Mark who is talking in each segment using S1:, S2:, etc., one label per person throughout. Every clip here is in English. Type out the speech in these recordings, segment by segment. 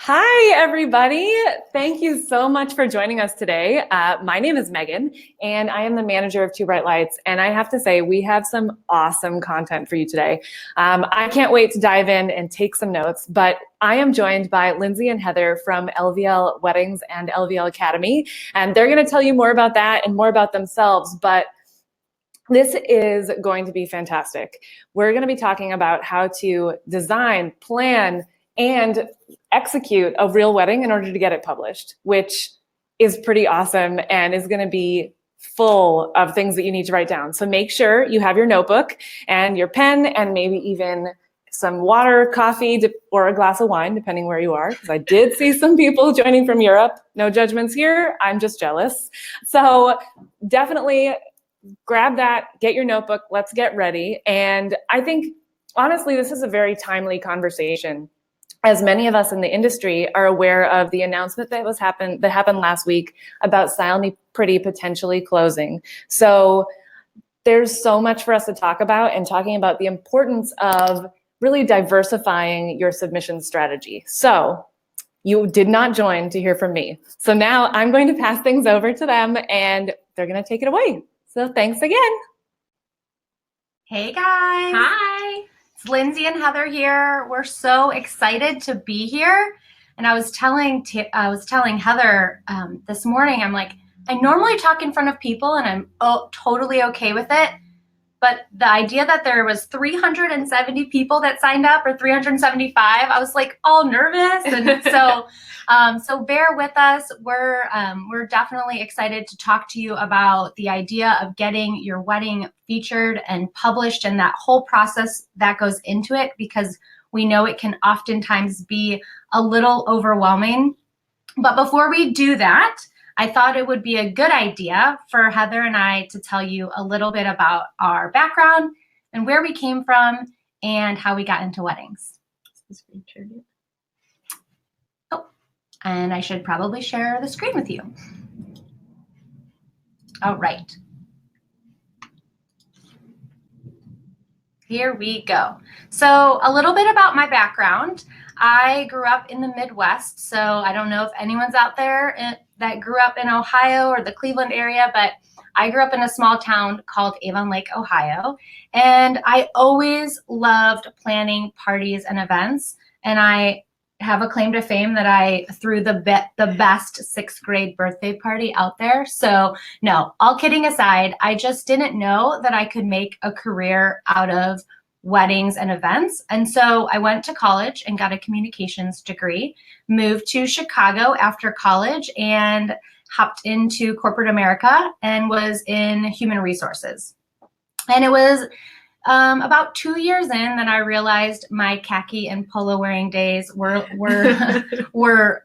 S1: Hi, everybody. Thank you so much for joining us today. My name is Megan, and I am the manager of Two Bright Lights. And I have to say, we have some awesome content for you today. I can't wait to dive in and take some notes, but I am joined by Lindsay and Heather from LVL Weddings and LVL Academy, and they're going to tell you more about that and more about themselves. But this is going to be fantastic. We're going to be talking about how to design, plan, and execute a real wedding in order to get it published, which is pretty awesome and is going to be full of things that you need to write down. So make sure you have your notebook and your pen and maybe even some water, coffee, or a glass of wine, depending where you are, because I did see some people joining from Europe. No judgments here. I'm just jealous. So definitely grab that, get your notebook, let's get ready. And I think, honestly, this is a very timely conversation, as many of us in the industry are aware of the announcement that happened last week about Style Me Pretty potentially closing. So there's so much for us to talk about, and talking about the importance of really diversifying your submission strategy. So you did not join to hear from me. So now I'm going to pass things over to them, and they're going to take it away. So thanks again.
S2: Hey guys.
S3: Hi.
S2: It's Lindsay and Heather here. We're so excited to be here. And I was telling Heather this morning, I'm like, I normally talk in front of people and I'm totally okay with it. But the idea that there was 370 people that signed up, or 375, I was like all nervous. And so bear with us. We're definitely excited to talk to you about the idea of getting your wedding featured and published, and that whole process that goes into it, because we know it can oftentimes be a little overwhelming. But before we do that, I thought it would be a good idea for Heather and I to tell you a little bit about our background and where we came from and how we got into weddings. Oh, and I should probably share the screen with you. All right. Here we go. So a little bit about my background. I grew up in the Midwest, so I don't know if anyone's out there that grew up in Ohio or the Cleveland area, but I grew up in a small town called Avon Lake, Ohio, and I always loved planning parties and events, and I have a claim to fame that I threw the best 6th grade birthday party out there. So no, all kidding aside, I just didn't know that I could make a career out of weddings and events. And so I went to college and got a communications degree, moved to Chicago after college, and hopped into corporate America and was in human resources. And it was about 2 years in that I realized my khaki and polo wearing days were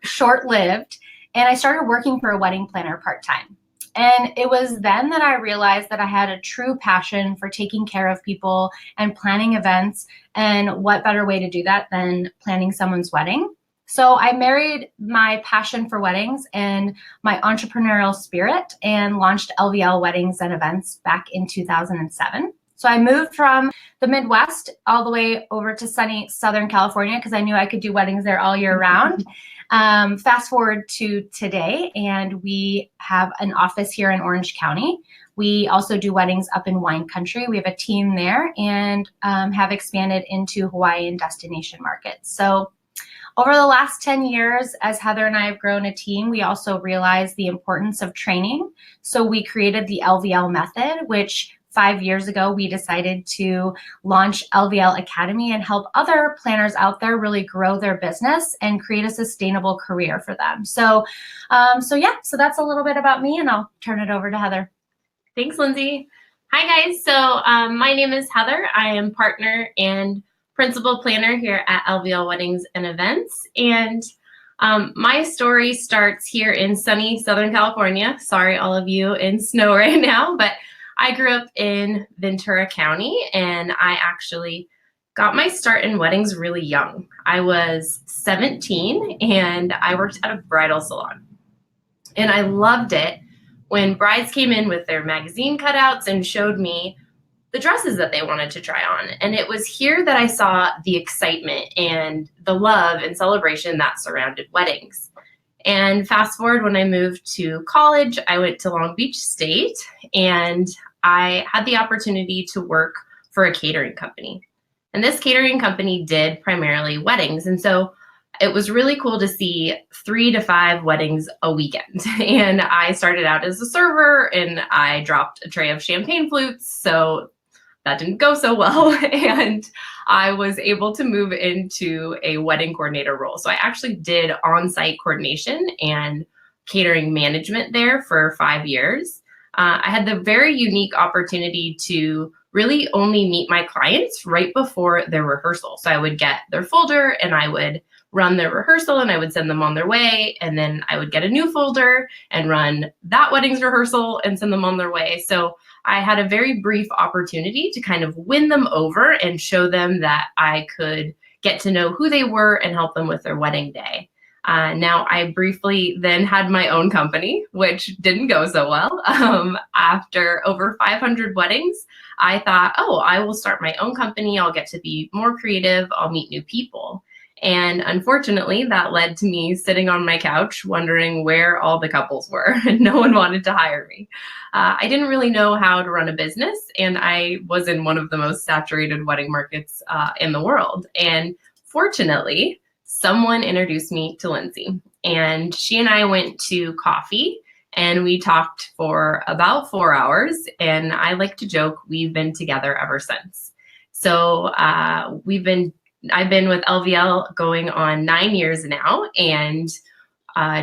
S2: short-lived, and I started working for a wedding planner part-time. And it was then that I realized that I had a true passion for taking care of people and planning events, and what better way to do that than planning someone's wedding. So I married my passion for weddings and my entrepreneurial spirit and launched LVL Weddings and Events back in 2007. So I moved from the Midwest all the way over to sunny Southern California because I knew I could do weddings there all year round. Fast forward to today, and we have an office here in Orange County. We also do weddings up in wine country. We have a team there, and have expanded into Hawaii and destination markets. So over the last 10 years, as Heather and I have grown a team, we also realized the importance of training. So we created the LVL method, which 5 years ago, we decided to launch LVL Academy and help other planners out there really grow their business and create a sustainable career for them. So that's a little bit about me, and I'll turn it over to Heather.
S3: Thanks, Lindsay. Hi, guys. So my name is Heather. I am partner and principal planner here at LVL Weddings and Events. And my story starts here in sunny Southern California. Sorry, all of you in snow right now, but I grew up in Ventura County, and I actually got my start in weddings really young. I was 17, and I worked at a bridal salon. And I loved it when brides came in with their magazine cutouts and showed me the dresses that they wanted to try on. And it was here that I saw the excitement and the love and celebration that surrounded weddings. And fast forward, when I moved to college, I went to Long Beach State, and I had the opportunity to work for a catering company. And this catering company did primarily weddings. And so it was really cool to see 3 to 5 weddings a weekend. And I started out as a server, and I dropped a tray of champagne flutes. So that didn't go so well. And I was able to move into a wedding coordinator role. So I actually did on-site coordination and catering management there for 5 years. I had the very unique opportunity to really only meet my clients right before their rehearsal. So I would get their folder and I would run their rehearsal and I would send them on their way. And then I would get a new folder and run that wedding's rehearsal and send them on their way. So I had a very brief opportunity to kind of win them over and show them that I could get to know who they were and help them with their wedding day. Now, I briefly then had my own company, which didn't go so well. After over 500 weddings, I thought, oh, I will start my own company. I'll get to be more creative. I'll meet new people. And unfortunately, that led to me sitting on my couch wondering where all the couples were, and no one wanted to hire me. I didn't really know how to run a business, and I was in one of the most saturated wedding markets in the world. And fortunately, someone introduced me to Lindsay, and she and I went to coffee, and we talked for about 4 hours. And I like to joke, we've been together ever since. So I've been with LVL going on 9 years now, and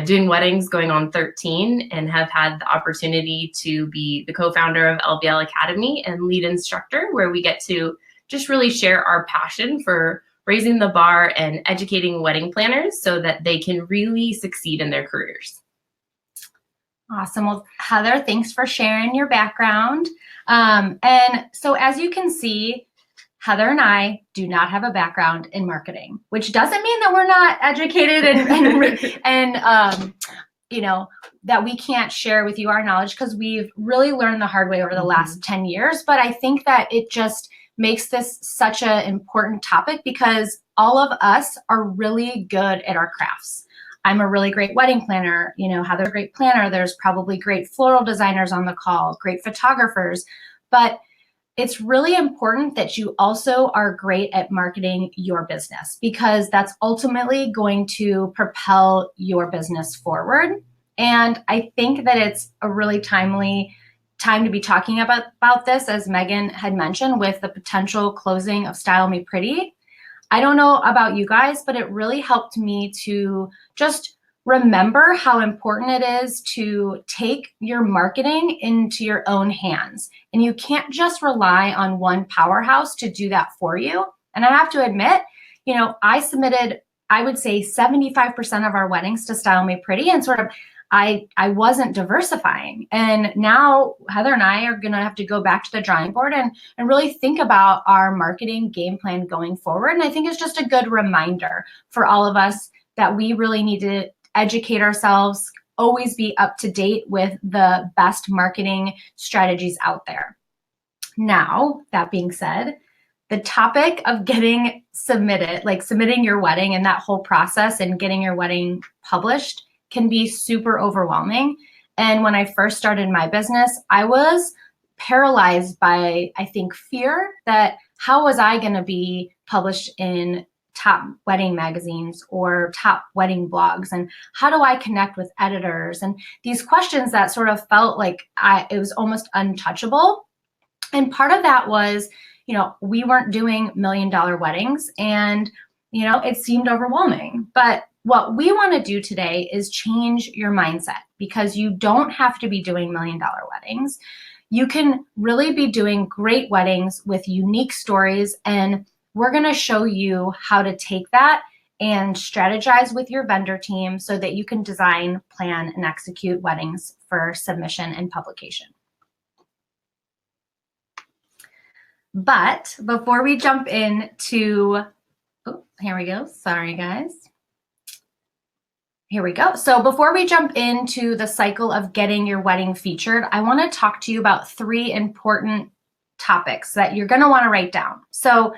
S3: doing weddings going on 13, and have had the opportunity to be the co-founder of LVL Academy and lead instructor, where we get to just really share our passion for raising the bar and educating wedding planners so that they can really succeed in their careers.
S2: Awesome. Well, Heather, thanks for sharing your background. And so as you can see, Heather and I do not have a background in marketing, which doesn't mean that we're not educated and you know, that we can't share with you our knowledge, because we've really learned the hard way over the last 10 years. But I think that it just makes this such an important topic because all of us are really good at our crafts. I'm a really great wedding planner. You know, Heather's a great planner. There's probably great floral designers on the call, great photographers. But it's really important that you also are great at marketing your business, because that's ultimately going to propel your business forward. And I think that it's a really timely time to be talking about this, as Megan had mentioned, with the potential closing of Style Me Pretty. I don't know about you guys, but it really helped me to just remember how important it is to take your marketing into your own hands. And you can't just rely on one powerhouse to do that for you. And I have to admit, you know, I submitted, I would say 75% of our weddings to Style Me Pretty, and sort of I wasn't diversifying. And now Heather and I are gonna have to go back to the drawing board and really think about our marketing game plan going forward. And I think it's just a good reminder for all of us that we really need to educate ourselves, always be up to date with the best marketing strategies out there. Now, that being said, the topic of getting submitted, like submitting your wedding and that whole process and getting your wedding published, can be super overwhelming. And when I first started my business, I was paralyzed by, I think, fear that how was I going to be published in top wedding magazines or top wedding blogs, and how do I connect with editors, and these questions that sort of felt like it was almost untouchable. And part of that was, you know, we weren't doing $1 million weddings, and you know, it seemed overwhelming. But what we want to do today is change your mindset, because you don't have to be doing $1 million weddings. You can really be doing great weddings with unique stories, and we're going to show you how to take that and strategize with your vendor team so that you can design, plan, and execute weddings for submission and publication. But before we jump into, oh, here we go. Sorry, guys. Here we go. So before we jump into the cycle of getting your wedding featured, I want to talk to you about 3 important topics that you're going to want to write down. So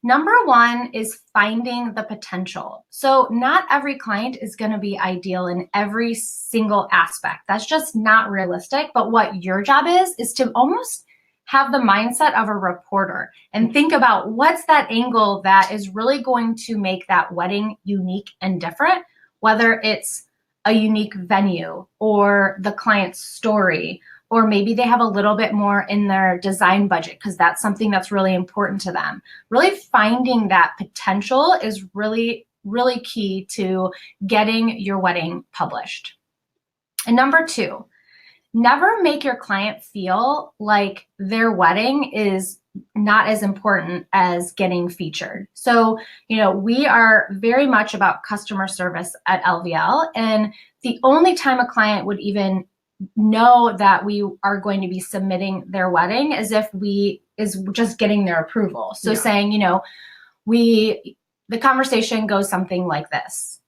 S2: number one is finding the potential. So not every client is going to be ideal in every single aspect. That's just not realistic. But what your job is to almost have the mindset of a reporter and think about what's that angle that is really going to make that wedding unique and different, whether it's a unique venue or the client's story, or maybe they have a little bit more in their design budget because that's something that's really important to them. Really finding that potential is really, really key to getting your wedding published. And number two, never make your client feel like their wedding is not as important as getting featured. So, we are very much about customer service at LVL. And the only time a client would even know that we are going to be submitting their wedding is just getting their approval. So saying, the conversation goes something like this,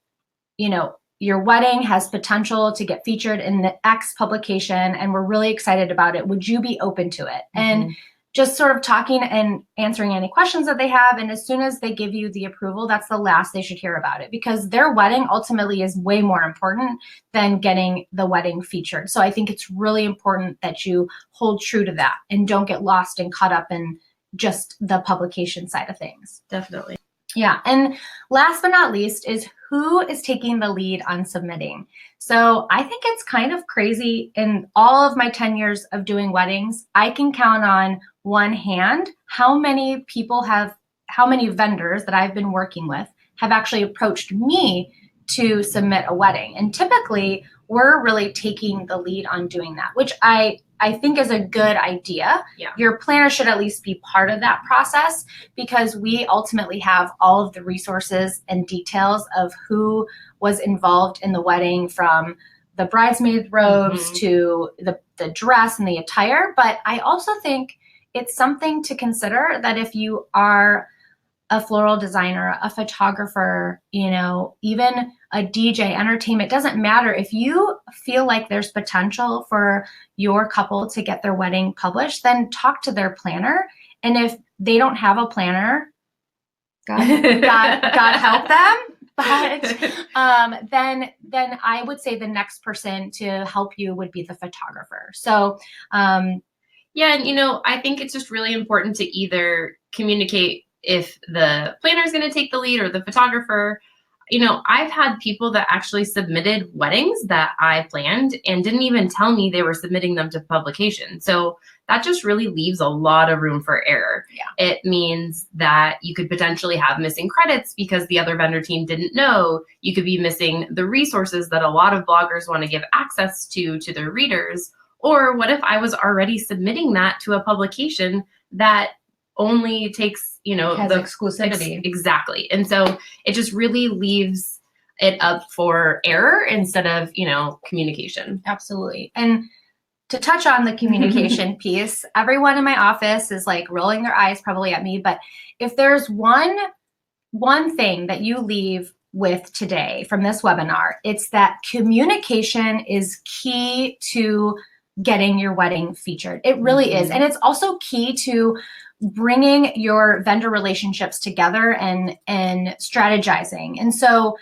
S2: your wedding has potential to get featured in the X publication and we're really excited about it. Would you be open to it? And just sort of talking and answering any questions that they have. And as soon as they give you the approval, that's the last they should hear about it, because their wedding ultimately is way more important than getting the wedding featured. So I think it's really important that you hold true to that and don't get lost and caught up in just the publication side of things.
S3: Definitely.
S2: Yeah. And last but not least is who is taking the lead on submitting. So I think it's kind of crazy. In all of my 10 years of doing weddings, I can count on one hand how many vendors that I've been working with have actually approached me to submit a wedding. And typically we're really taking the lead on doing that, which I think is a good idea.
S3: Yeah.
S2: Your planner should at least be part of that process, because we ultimately have all of the resources and details of who was involved in the wedding, from the bridesmaid robes to the dress and the attire. But I also think it's something to consider that if you are a floral designer, a photographer, even a DJ, entertainment, doesn't matter. If you feel like there's potential for your couple to get their wedding published, then talk to their planner. And if they don't have a planner, God help them. But then I would say the next person to help you would be the photographer. So
S3: yeah, and I think it's just really important to either communicate if the planner is going to take the lead or the photographer. I've had people that actually submitted weddings that I planned and didn't even tell me they were submitting them to publication. So that just really leaves a lot of room for error.
S2: Yeah.
S3: It means that you could potentially have missing credits because the other vendor team didn't know. You could be missing the resources that a lot of bloggers want to give access to their readers. Or what if I was already submitting that to a publication that only takes,
S2: has exclusivity.
S3: Exactly. And so it just really leaves it up for error instead of, communication.
S2: Absolutely. And to touch on the communication piece, everyone in my office is like rolling their eyes probably at me. But if there's one thing that you leave with today from this webinar, it's that communication is key to getting your wedding featured. It really is. And it's also key to bringing your vendor relationships together and strategizing. And so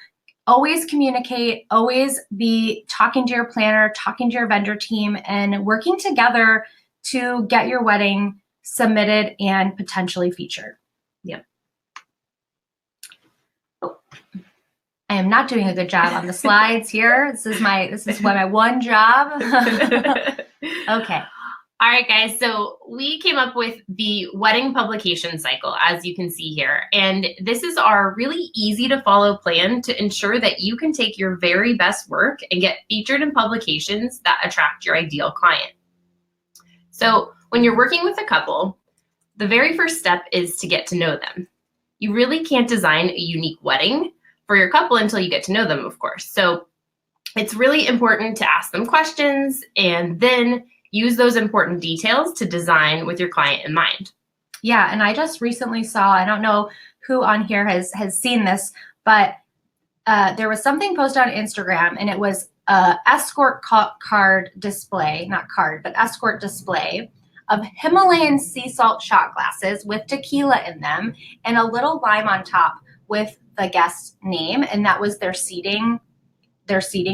S2: always communicate, always be talking to your planner, talking to your vendor team, and working together to get your wedding submitted and potentially featured.
S3: Yep.
S2: Oh, I am not doing a good job on the slides here. This is my one job. Okay.
S3: All right, guys, so we came up with the wedding publication cycle, as you can see here. And this is our really easy to follow plan to ensure that you can take your very best work and get featured in publications that attract your ideal client. So when you're working with a couple, the very first step is to get to know them. You really can't design a unique wedding for your couple until you get to know them, of course. So it's really important to ask them questions and then use those important details to design with your client in mind.
S2: Yeah, and I just recently saw, I don't know who on here has seen this, but there was something posted on Instagram, and it was escort card display, not card, but escort display of Himalayan sea salt shot glasses with tequila in them and a little lime on top with the guest's name, and that was their seating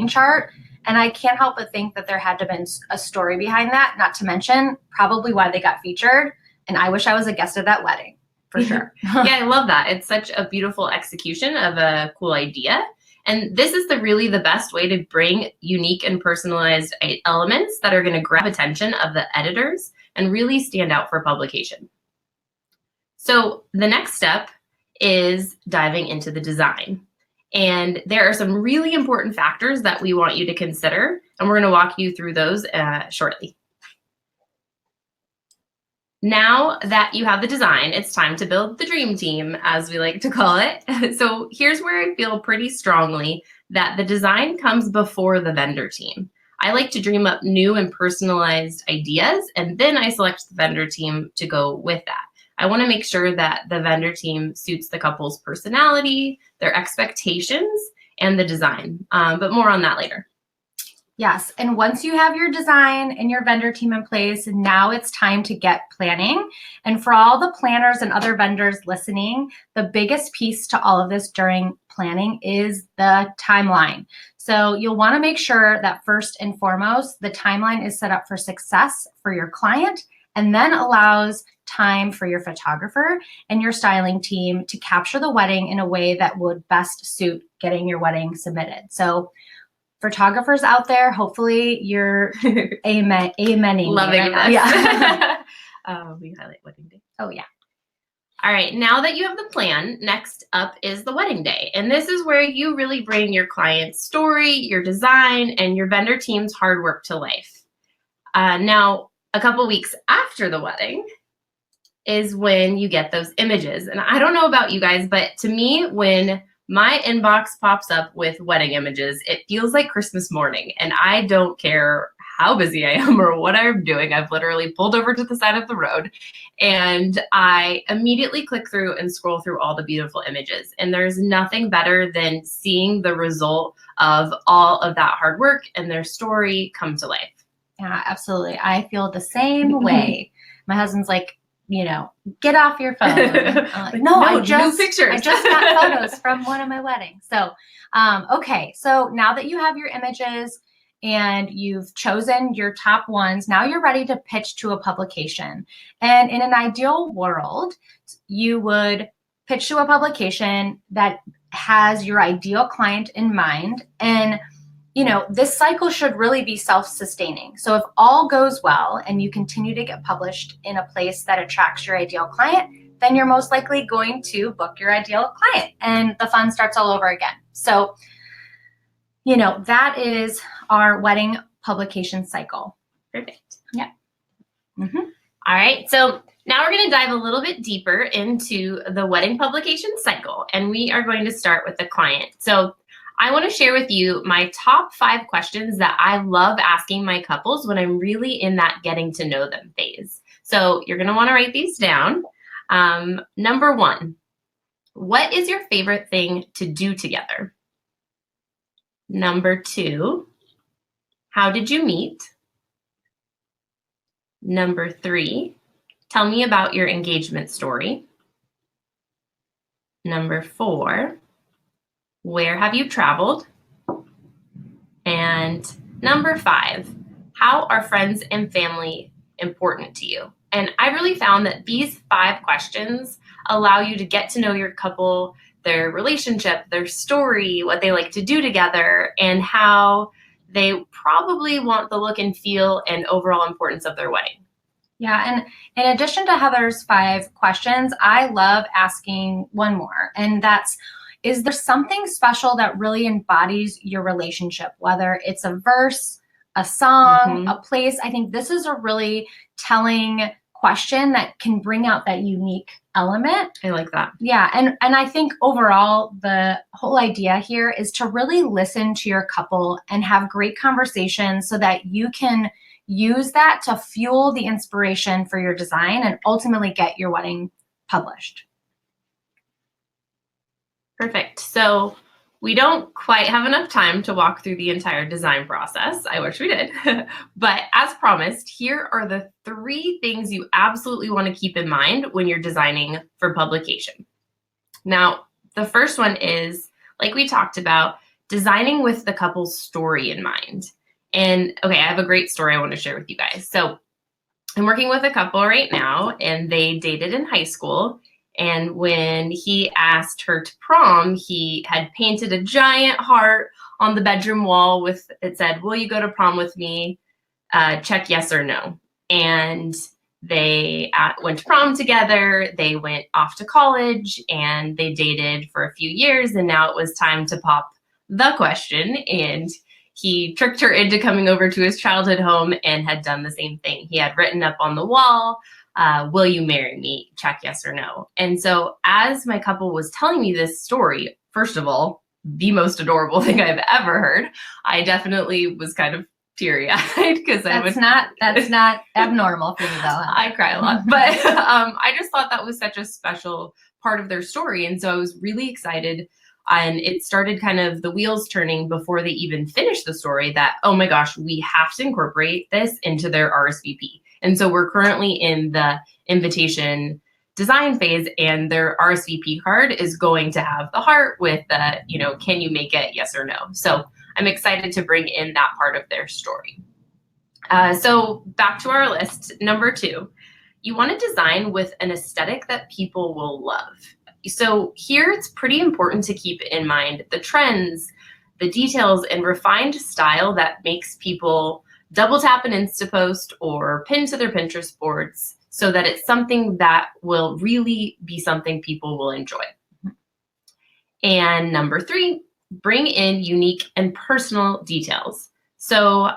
S2: chart. And I can't help but think that there had to have been a story behind that, not to mention probably why they got featured. And I wish I was a guest at that wedding, for sure.
S3: Yeah, I love that. It's such a beautiful execution of a cool idea. And this is really the best way to bring unique and personalized elements that are going to grab attention of the editors and really stand out for publication. So the next step is diving into the design. And there are some really important factors that we want you to consider, and we're going to walk you through those shortly. Now that you have the design, it's time to build the dream team, as we like to call it. So here's where I feel pretty strongly that the design comes before the vendor team. I like to dream up new and personalized ideas, and then I select the vendor team to go with that. I want to make sure that the vendor team suits the couple's personality, their expectations, and the design, but more on that later.
S2: Yes, and once you have your design and your vendor team in place, now it's time to get planning. And for all the planners and other vendors listening, the biggest piece to all of this during planning is the timeline. So you'll want to make sure that first and foremost, the timeline is set up for success for your client, and then allows time for your photographer and your styling team to capture the wedding in a way that would best suit getting your wedding submitted. So photographers out there, hopefully you're amening.
S3: Loving
S2: right now.
S3: this.
S2: Yeah.
S3: We highlight wedding day.
S2: Oh, yeah.
S3: All right, now that you have the plan, next up is the wedding day. And this is where you really bring your client's story, your design, and your vendor team's hard work to life. Now, a couple weeks after the wedding is when you get those images. And I don't know about you guys, but to me, when my inbox pops up with wedding images, it feels like Christmas morning, and I don't care how busy I am or what I'm doing. I've literally pulled over to the side of the road, and I immediately click through and scroll through all the beautiful images. And there's nothing better than seeing the result of all of that hard work and their story come to life.
S2: Yeah, absolutely. I feel the same way. My husband's like, get off your phone. I'm like, no, I just got photos from one of my weddings. So, okay. So now that you have your images and you've chosen your top ones, now you're ready to pitch to a publication. And in an ideal world, you would pitch to a publication that has your ideal client in mind. And this cycle should really be self-sustaining. So if all goes well and you continue to get published in a place that attracts your ideal client, then you're most likely going to book your ideal client and the fun starts all over again. So, that is our wedding publication cycle.
S3: Perfect.
S2: Yeah. Mm-hmm.
S3: All right. So now we're going to dive a little bit deeper into the wedding publication cycle, and we are going to start with the client. So I want to share with you my top 5 questions that I love asking my couples when I'm really in that getting to know them phase. So you're going to want to write these down. Number 1, what is your favorite thing to do together? Number 2, how did you meet? Number 3, tell me about your engagement story. Number 4, where have you traveled? And number 5, how are friends and family important to you? And I really found that these 5 questions allow you to get to know your couple, their relationship, their story, what they like to do together, and how they probably want the look and feel and overall importance of their wedding.
S2: Yeah, and in addition to Heather's 5 questions, I love asking one more, and that's, is there something special that really embodies your relationship, whether it's a verse, a song, a place? I think this is a really telling question that can bring out that unique element.
S3: I like that.
S2: Yeah, and I think overall, the whole idea here is to really listen to your couple and have great conversations so that you can use that to fuel the inspiration for your design and ultimately get your wedding published.
S3: Perfect. So We don't quite have enough time to walk through the entire design process. I wish we did. But as promised, here are the 3 things you absolutely want to keep in mind when you're designing for publication. Now, the first one is, like we talked about, designing with the couple's story in mind. And okay, I have a great story I want to share with you guys. So I'm working with a couple right now, and they dated in high school. And when he asked her to prom, he had painted a giant heart on the bedroom wall with, it said, "Will you go to prom with me? Check yes or no." And they went to prom together. They went off to college and they dated for a few years. And now it was time to pop the question. And he tricked her into coming over to his childhood home and had done the same thing. He had written up on the wall, "Will you marry me? Check yes or no." And so as my couple was telling me this story, first of all, the most adorable thing I've ever heard. I definitely was kind of teary-eyed because
S2: that's not abnormal for you though.
S3: I cry a lot, but I just thought that was such a special part of their story. And so I was really excited. And it started kind of the wheels turning before they even finished the story that, oh my gosh, we have to incorporate this into their RSVP. And so we're currently in the invitation design phase, and their RSVP card is going to have the heart with the, can you make it, yes or no? So I'm excited to bring in that part of their story. So back to our list, number 2, you want to design with an aesthetic that people will love. So here it's pretty important to keep in mind the trends, the details, and refined style that makes people double tap an Instapost or pin to their Pinterest boards so that it's something that will really be something people will enjoy. And number 3, bring in unique and personal details. So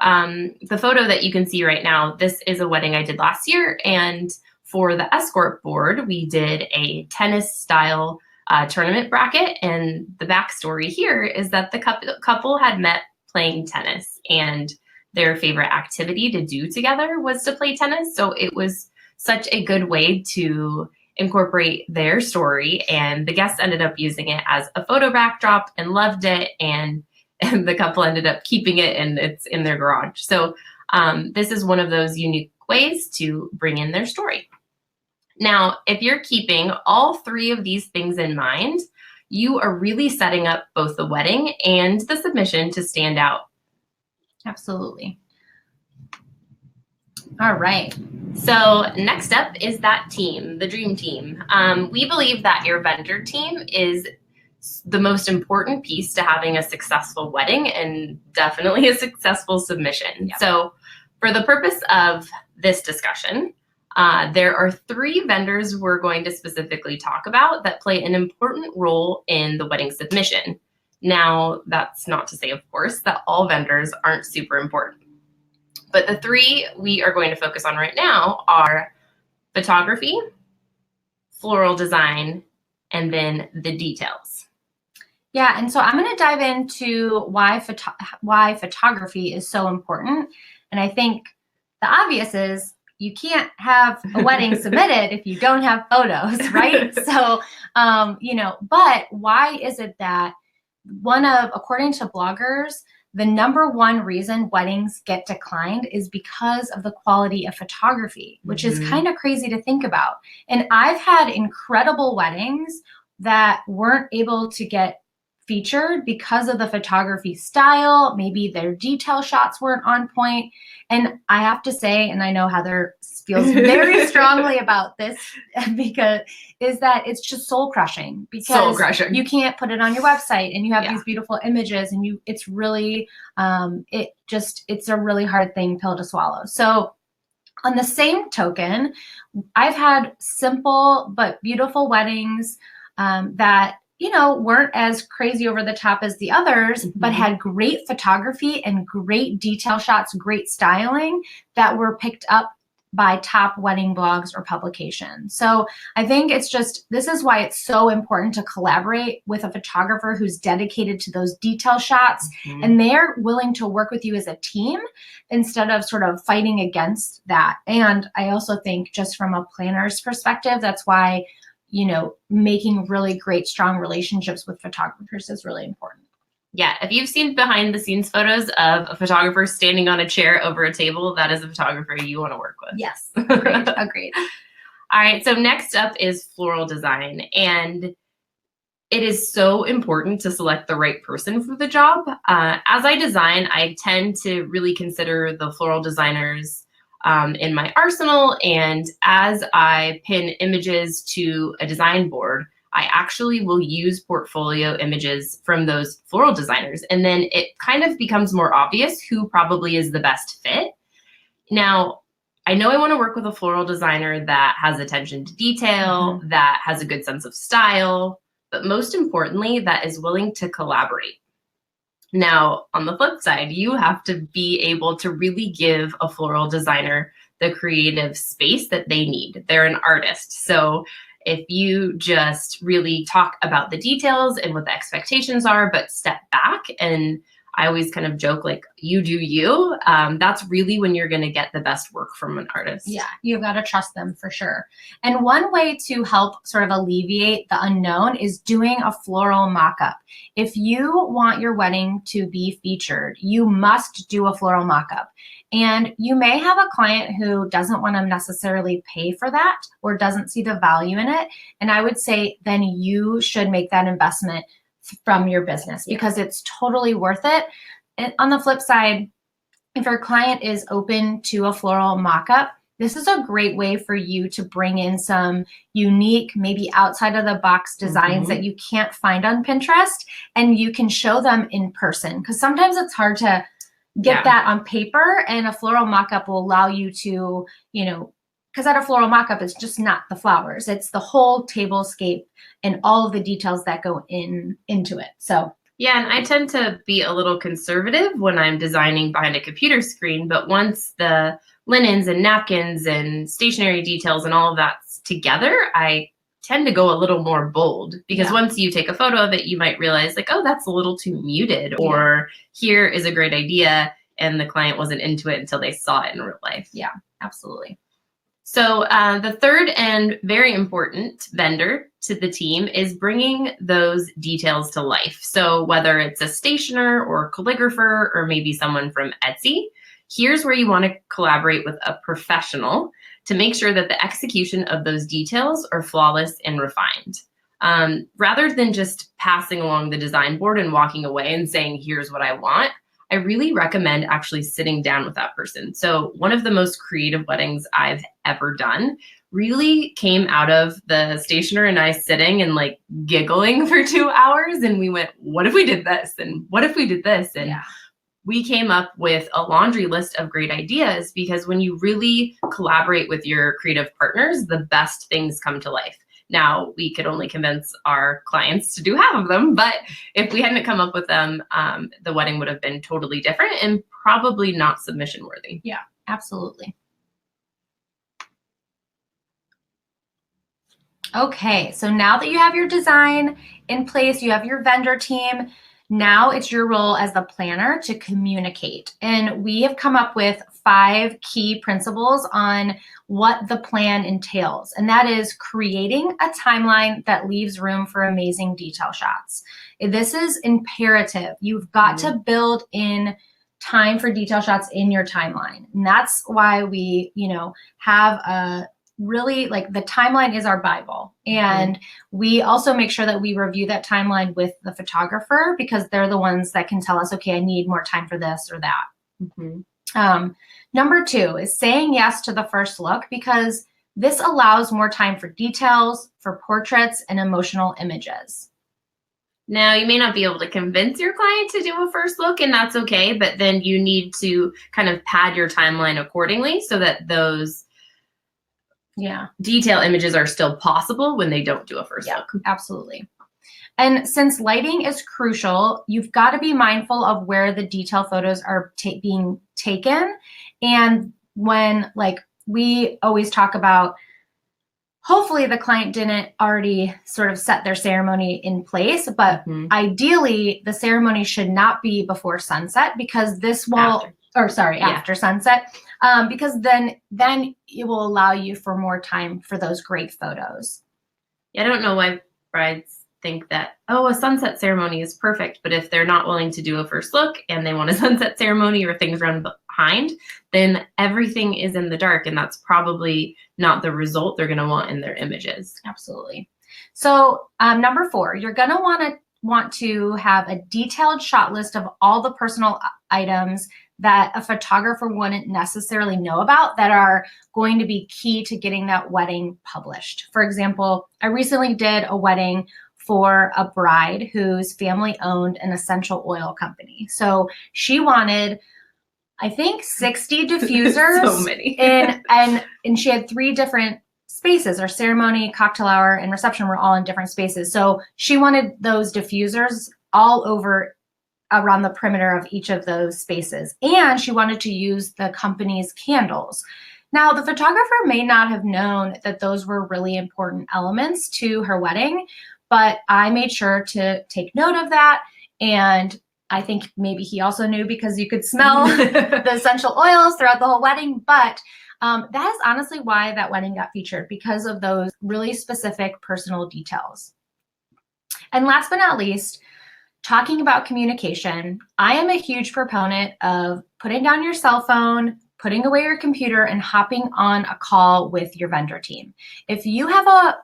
S3: the photo that you can see right now, this is a wedding I did last year. And for the escort board, we did a tennis style tournament bracket. And the backstory here is that the couple had met playing tennis, and their favorite activity to do together was to play tennis. So it was such a good way to incorporate their story, and the guests ended up using it as a photo backdrop and loved it, and the couple ended up keeping it, and it's in their garage. So this is one of those unique ways to bring in their story. Now, if you're keeping all 3 of these things in mind, you are really setting up both the wedding and the submission to stand out.
S2: Absolutely. All right.
S3: So next up is that team, the dream team. We believe that your vendor team is the most important piece to having a successful wedding and definitely a successful submission. Yep. So for the purpose of this discussion, there are 3 vendors we're going to specifically talk about that play an important role in the wedding submission. Now, that's not to say, of course, that all vendors aren't super important. But the 3 we are going to focus on right now are photography, floral design, and then the details.
S2: Yeah, and so I'm going to dive into why photography is so important. And I think the obvious is you can't have a wedding submitted if you don't have photos, right? So, but why is it that according to bloggers, the number 1 reason weddings get declined is because of the quality of photography, which is kind of crazy to think about. And I've had incredible weddings that weren't able to get featured because of the photography style. Maybe their detail shots weren't on point. And I have to say, and I know Heather feels very strongly about this, because is that it's just soul crushing, because you can't put it on your website and you have these beautiful images, and it's really, it's a really hard pill to swallow. So on the same token, I've had simple but beautiful weddings that weren't as crazy over the top as the others, but had great photography and great detail shots, great styling that were picked up by top wedding blogs or publications. So I think this is why it's so important to collaborate with a photographer who's dedicated to those detail shots, and they're willing to work with you as a team instead of sort of fighting against that. And I also think, just from a planner's perspective, that's why making really great, strong relationships with photographers is really important.
S3: Yeah, if you've seen behind the scenes photos of a photographer standing on a chair over a table, that is a photographer you want to work with.
S2: Yes, agreed, agreed.
S3: All right, so next up is floral design. And it is so important to select the right person for the job. As I design, I tend to really consider the floral designers in my arsenal. And as I pin images to a design board, I actually will use portfolio images from those floral designers. And then it kind of becomes more obvious who probably is the best fit. Now, I know I want to work with a floral designer that has attention to detail, that has a good sense of style, but most importantly, that is willing to collaborate. Now, on the flip side, you have to be able to really give a floral designer the creative space that they need. They're an artist. So if you just really talk about the details and what the expectations are, but step back, and I always kind of joke, like, you do you, that's really when you're going to get the best work from an artist.
S2: Yeah, you've got to trust them for sure. And one way to help sort of alleviate the unknown is doing a floral mock-up. If you want your wedding to be featured, you must do a floral mock-up. And you may have a client who doesn't want to necessarily pay for that or doesn't see the value in it. And I would say then you should make that investment from your business because it's totally worth it. And on the flip side, if your client is open to a floral mock-up, this is a great way for you to bring in some unique, maybe outside of the box designs that you can't find on Pinterest, and you can show them in person. Because sometimes it's hard to get that on paper, and a floral mock-up will allow you to, because at a floral mock-up, it's just not the flowers. It's the whole tablescape and all of the details that go into it. So
S3: yeah, and I tend to be a little conservative when I'm designing behind a computer screen, but once the linens and napkins and stationery details and all of that's together, I tend to go a little more bold because once you take a photo of it, you might realize like, oh, that's a little too muted, or here is a great idea, and the client wasn't into it until they saw it in real life.
S2: Yeah, absolutely.
S3: So the third and very important vendor to the team is bringing those details to life. So whether it's a stationer or calligrapher or maybe someone from Etsy, here's where you want to collaborate with a professional to make sure that the execution of those details are flawless and refined. Rather than just passing along the design board and walking away and saying, here's what I want, I really recommend actually sitting down with that person. So one of the most creative weddings I've ever done really came out of the stationer and I sitting and like giggling for 2 hours. And we went, what if we did this? And what if we did this? And we came up with a laundry list of great ideas, because when you really collaborate with your creative partners, the best things come to life. Now, we could only convince our clients to do half of them, but if we hadn't come up with them, the wedding would have been totally different and probably not submission worthy.
S2: Yeah, absolutely. Okay, so now that you have your design in place, you have your vendor team, now it's your role as the planner to communicate. And we have come up with 5 key principles on what the plan entails. And that is creating a timeline that leaves room for amazing detail shots. This is imperative. You've got to build in time for detail shots in your timeline. And that's why we, have a really, like, the timeline is our Bible. And we also make sure that we review that timeline with the photographer, because they're the ones that can tell us, okay, I need more time for this or that. Number 2 is saying yes to the first look, because this allows more time for details, for portraits, and emotional images.
S3: Now, you may not be able to convince your client to do a first look, and that's okay, but then you need to kind of pad your timeline accordingly so that those detail images are still possible when they don't do a first look.
S2: Absolutely. And since lighting is crucial, you've got to be mindful of where the detail photos are being taken. And when, like, we always talk about, hopefully the client didn't already sort of set their ceremony in place, but ideally the ceremony should not be before sunset, because this will, after sunset, because then it will allow you for more time for those great photos.
S3: Yeah, I don't know why brides think that, oh, a sunset ceremony is perfect. But if they're not willing to do a first look and they want a sunset ceremony or things run behind, then everything is in the dark. And that's probably not the result they're going to want in their images.
S2: Absolutely. So number 4, you're going to want to have a detailed shot list of all the personal items that a photographer wouldn't necessarily know about that are going to be key to getting that wedding published. For example, I recently did a wedding for a bride whose family owned an essential oil company. So she wanted, I think, 60 diffusers.
S3: So many.
S2: and she had 3 different spaces. Our ceremony, cocktail hour, and reception were all in different spaces. So she wanted those diffusers all over around the perimeter of each of those spaces. And she wanted to use the company's candles. Now, the photographer may not have known that those were really important elements to her wedding, but I made sure to take note of that. And I think maybe he also knew because you could smell the essential oils throughout the whole wedding. But that is honestly why that wedding got featured, because of those really specific personal details. And last but not least, talking about communication, I am a huge proponent of putting down your cell phone, putting away your computer, and hopping on a call with your vendor team. If you have a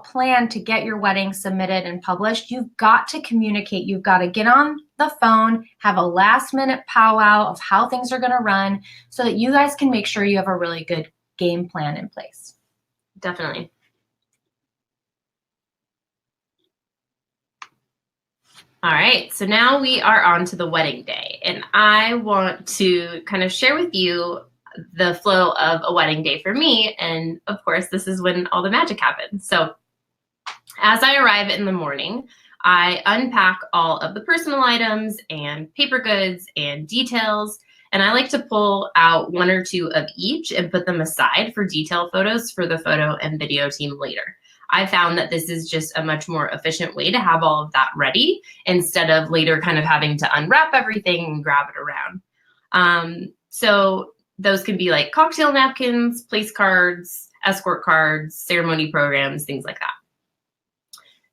S2: plan to get your wedding submitted and published, you've got to communicate. You've got to get on the phone, have a last minute powwow of how things are going to run so that you guys can make sure you have a really good game plan in place.
S3: Definitely. All right, so now we are on to the wedding day, and I want to kind of share with you the flow of a wedding day for me. And of course, this is when all the magic happens. So as I arrive in the morning, I unpack all of the personal items and paper goods and details, and I like to pull out 1 or 2 of each and put them aside for detail photos for the photo and video team later. I found that this is just a much more efficient way to have all of that ready instead of later kind of having to unwrap everything and grab it around. So those can be like cocktail napkins, place cards, escort cards, ceremony programs, things like that.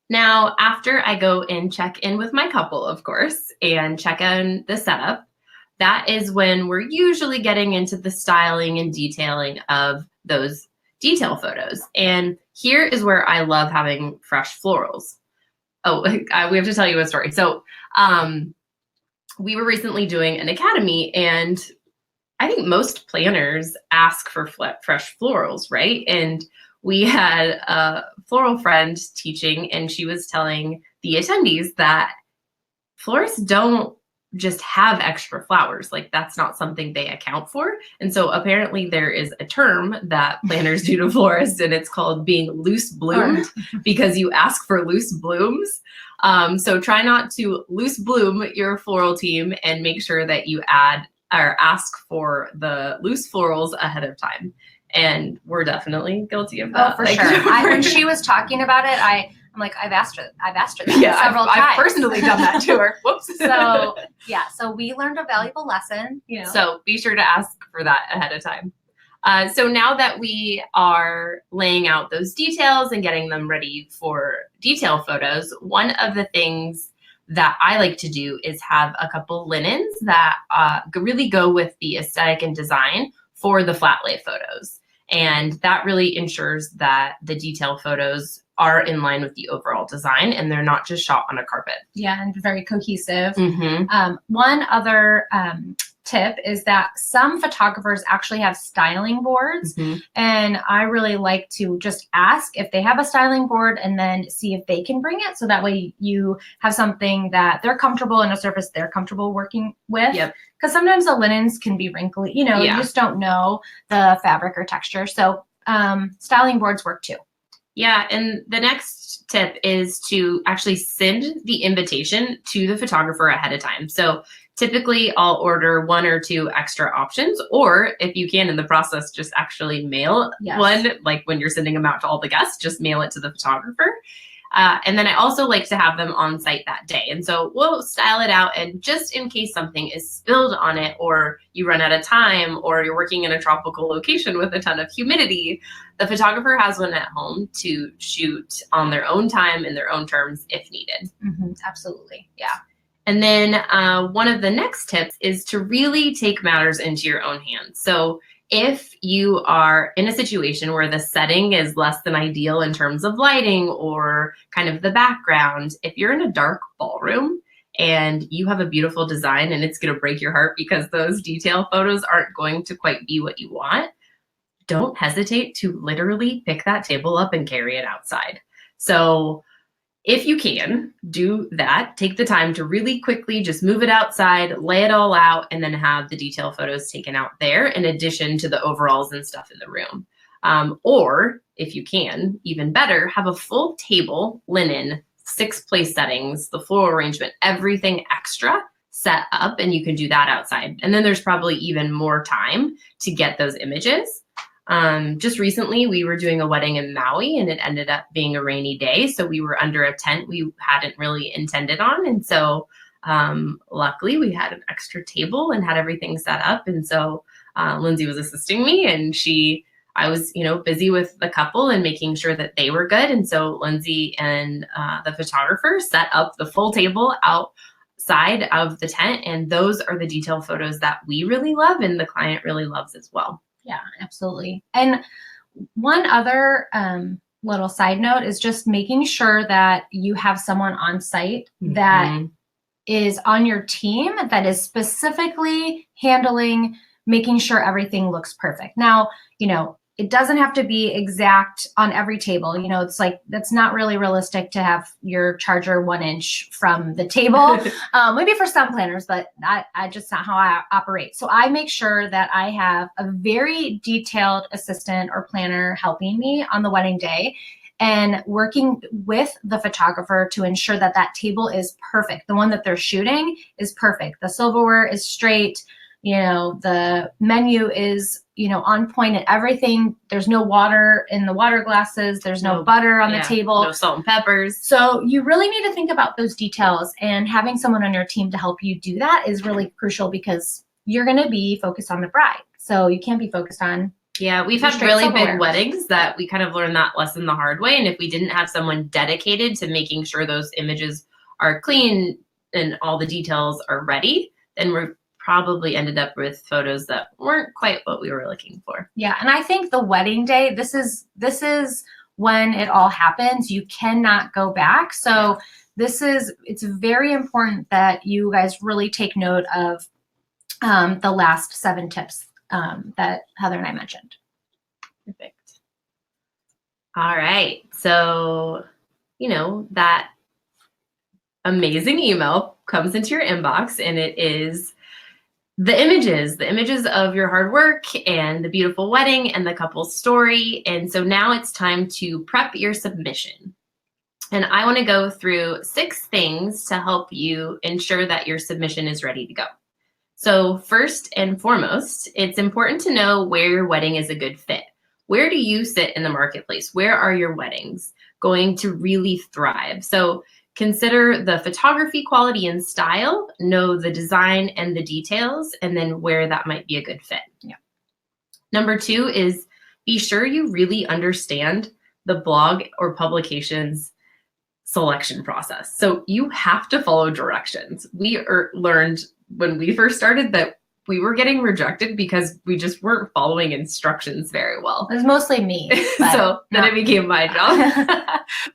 S3: Now, after I go and check in with my couple, of course, and check on the setup, that is when we're usually getting into the styling and detailing of those detail photos. And here is where I love having fresh florals. Oh, we have to tell you a story. So we were recently doing an academy, and I think most planners ask for fresh florals, right? And we had a floral friend teaching, and she was telling the attendees that florists don't just have extra flowers. Like, that's not something they account for. And so apparently there is a term that planners do to florists, and it's called being loose bloomed because you ask for loose blooms. So try not to loose bloom your floral team, and make sure that you add or ask for the loose florals ahead of time. And we're definitely guilty of that.
S2: Oh, for sure. When she was talking about it, I'm like, I've asked her that several times.
S3: I've personally done that to her. Whoops.
S2: So we learned a valuable lesson.
S3: So be sure to ask for that ahead of time. So now that we are laying out those details and getting them ready for detail photos, one of the things that I like to do is have a couple linens that really go with the aesthetic and design for the flat lay photos. And that really ensures that the detail photos are in line with the overall design and they're not just shot on a carpet.
S2: Yeah, and very cohesive.
S3: Mm-hmm.
S2: One other tip is that some photographers actually have styling boards.
S3: Mm-hmm.
S2: And I really like to just ask if they have a styling board and then see if they can bring it. So that way you have something that they're comfortable and a surface they're comfortable working with.
S3: Yep.
S2: Because sometimes the linens can be wrinkly, you just don't know the fabric or texture. So styling boards work too.
S3: Yeah, and the next tip is to actually send the invitation to the photographer ahead of time. So typically I'll order 1 or 2 extra options, or if you can in the process, just actually mail one, like when you're sending them out to all the guests, just mail it to the photographer. And then I also like to have them on site that day. And so we'll style it out, and just in case something is spilled on it, or you run out of time, or you're working in a tropical location with a ton of humidity, the photographer has one at home to shoot on their own time in their own terms if needed.
S2: Absolutely. Yeah.
S3: And then one of the next tips is to really take matters into your own hands. So if you are in a situation where the setting is less than ideal in terms of lighting or kind of the background, if you're in a dark ballroom and you have a beautiful design and it's going to break your heart because those detail photos aren't going to quite be what you want, don't hesitate to literally pick that table up and carry it outside. So if you can do that, take the time to really quickly just move it outside, lay it all out, and then have the detail photos taken out there in addition to the overalls and stuff in the room. Or if you can, even better, have a full table, linen, 6 place settings, the floral arrangement, everything extra set up, and you can do that outside. And then there's probably even more time to get those images. Just recently, we were doing a wedding in Maui, and it ended up being a rainy day. So we were under a tent we hadn't really intended on. And so luckily, we had an extra table and had everything set up. And so Lindsay was assisting me, and I was, busy with the couple and making sure that they were good. And so Lindsay and the photographer set up the full table outside of the tent. And those are the detail photos that we really love and the client really loves as well.
S2: Yeah, absolutely. And one other little side note is just making sure that you have someone on site that is on your team that is specifically handling making sure everything looks perfect. Now, it doesn't have to be exact on every table. It's like, that's not really realistic to have your charger 1 inch from the table. Maybe for some planners, but I just not how I operate. So I make sure that I have a very detailed assistant or planner helping me on the wedding day and working with the photographer to ensure that that table is perfect. The one that they're shooting is perfect. The silverware is straight. The menu is, on point and everything. There's no water in the water glasses. There's no butter on the table.
S3: No salt and peppers.
S2: So you really need to think about those details, and having someone on your team to help you do that is really crucial because you're going to be focused on the bride. So you can't be focused on.
S3: Yeah, we've had really big weddings that we kind of learned that lesson the hard way. And if we didn't have someone dedicated to making sure those images are clean and all the details are ready, then we're probably ended up with photos that weren't quite what we were looking for.
S2: Yeah, and I think the wedding day, this is when it all happens. You cannot go back. So it's very important that you guys really take note of the last 7 tips that Heather and I mentioned.
S3: Perfect. All right. So, that amazing email comes into your inbox, and it is the images of your hard work and the beautiful wedding and the couple's story. And so now it's time to prep your submission. And I want to go through 6 things to help you ensure that your submission is ready to go. So first and foremost, it's important to know where your wedding is a good fit. Where do you sit in the marketplace? Where are your weddings going to really thrive? So consider the photography quality and style, know the design and the details, and then where that might be a good fit.
S2: Yeah.
S3: Number 2 is be sure you really understand the blog or publication's selection process. So you have to follow directions. We learned when we first started that we were getting rejected because we just weren't following instructions very well.
S2: It was mostly me.
S3: So then it became my job.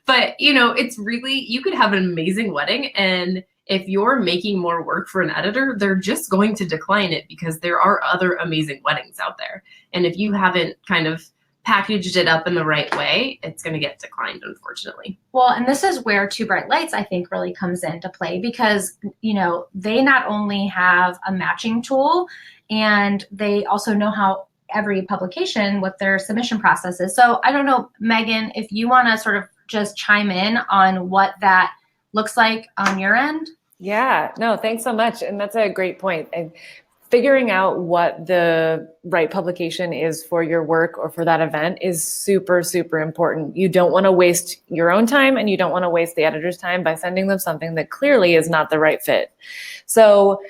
S3: But, it's really, you could have an amazing wedding, and if you're making more work for an editor, they're just going to decline it because there are other amazing weddings out there. And if you haven't kind of packaged it up in the right way, it's going to get declined, unfortunately.
S2: Well, and this is where Two Bright Lights, I think, really comes into play because, they not only have a matching tool, and they also know how every publication, what their submission process is. So I don't know, Megan, if you want to sort of just chime in on what that looks like on your end.
S1: Yeah, no, thanks so much. And that's a great point. And figuring out what the right publication is for your work or for that event is super, super important. You don't want to waste your own time, and you don't want to waste the editor's time by sending them something that clearly is not the right fit. So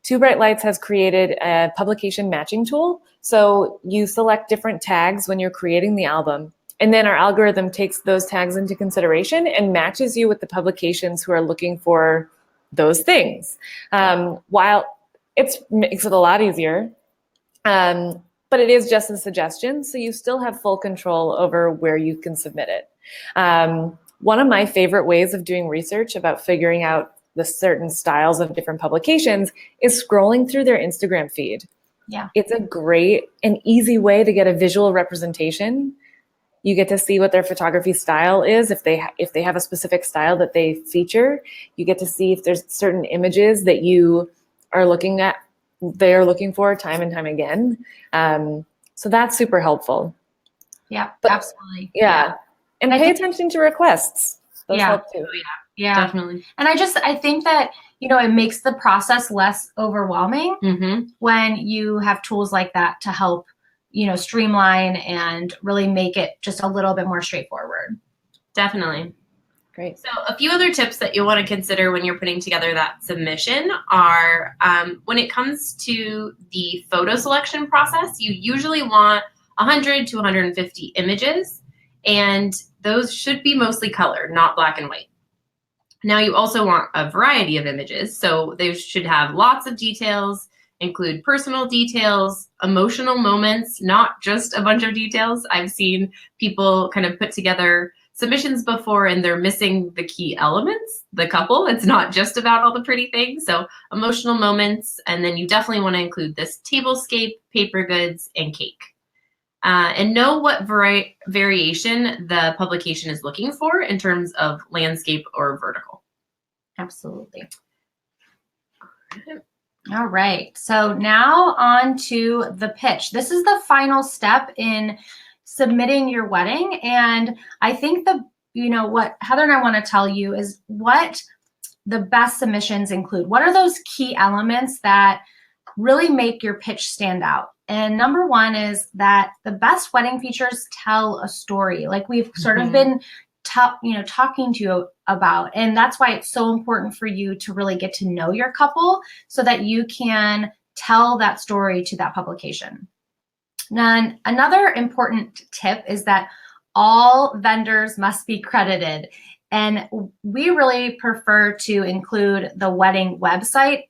S1: Two Bright Lights has created a publication matching tool. So you select different tags when you're creating the album, and then our algorithm takes those tags into consideration and matches you with the publications who are looking for those things. While it makes it a lot easier, but it is just a suggestion, so you still have full control over where you can submit it. One of my favorite ways of doing research about figuring out the certain styles of different publications is scrolling through their Instagram feed.
S2: Yeah.
S1: It's a great and easy way to get a visual representation. You get to see what their photography style is. If they have a specific style that they feature, you get to see if there's certain images that you are looking at, they're looking for time and time again. So that's super helpful.
S2: Yeah,
S1: But,
S2: absolutely.
S1: Yeah. And pay attention to requests. Those help too.
S2: Yeah,
S3: Definitely.
S2: And I think that, it makes the process less overwhelming when you have tools like that to help, streamline and really make it just a little bit more straightforward.
S3: Definitely.
S1: Great.
S3: So a few other tips that you'll want to consider when you're putting together that submission are when it comes to the photo selection process, you usually want 100 to 150 images, and those should be mostly color, not black and white. Now you also want a variety of images, so they should have lots of details, include personal details, emotional moments, not just a bunch of details. I've seen people kind of put together submissions before and they're missing the key elements, the couple. It's not just about all the pretty things. So emotional moments, and then you definitely want to include this tablescape, paper goods, and cake. And know what variation the publication is looking for in terms of landscape or vertical.
S2: Absolutely. All right. So now on to the pitch. This is the final step in submitting your wedding. And I think what Heather and I want to tell you is what the best submissions include. What are those key elements that really make your pitch stand out? And number one is that the best wedding features tell a story, like we've sort of been talking to you about. And that's why it's so important for you to really get to know your couple so that you can tell that story to that publication. Now, another important tip is that all vendors must be credited. And we really prefer to include the wedding website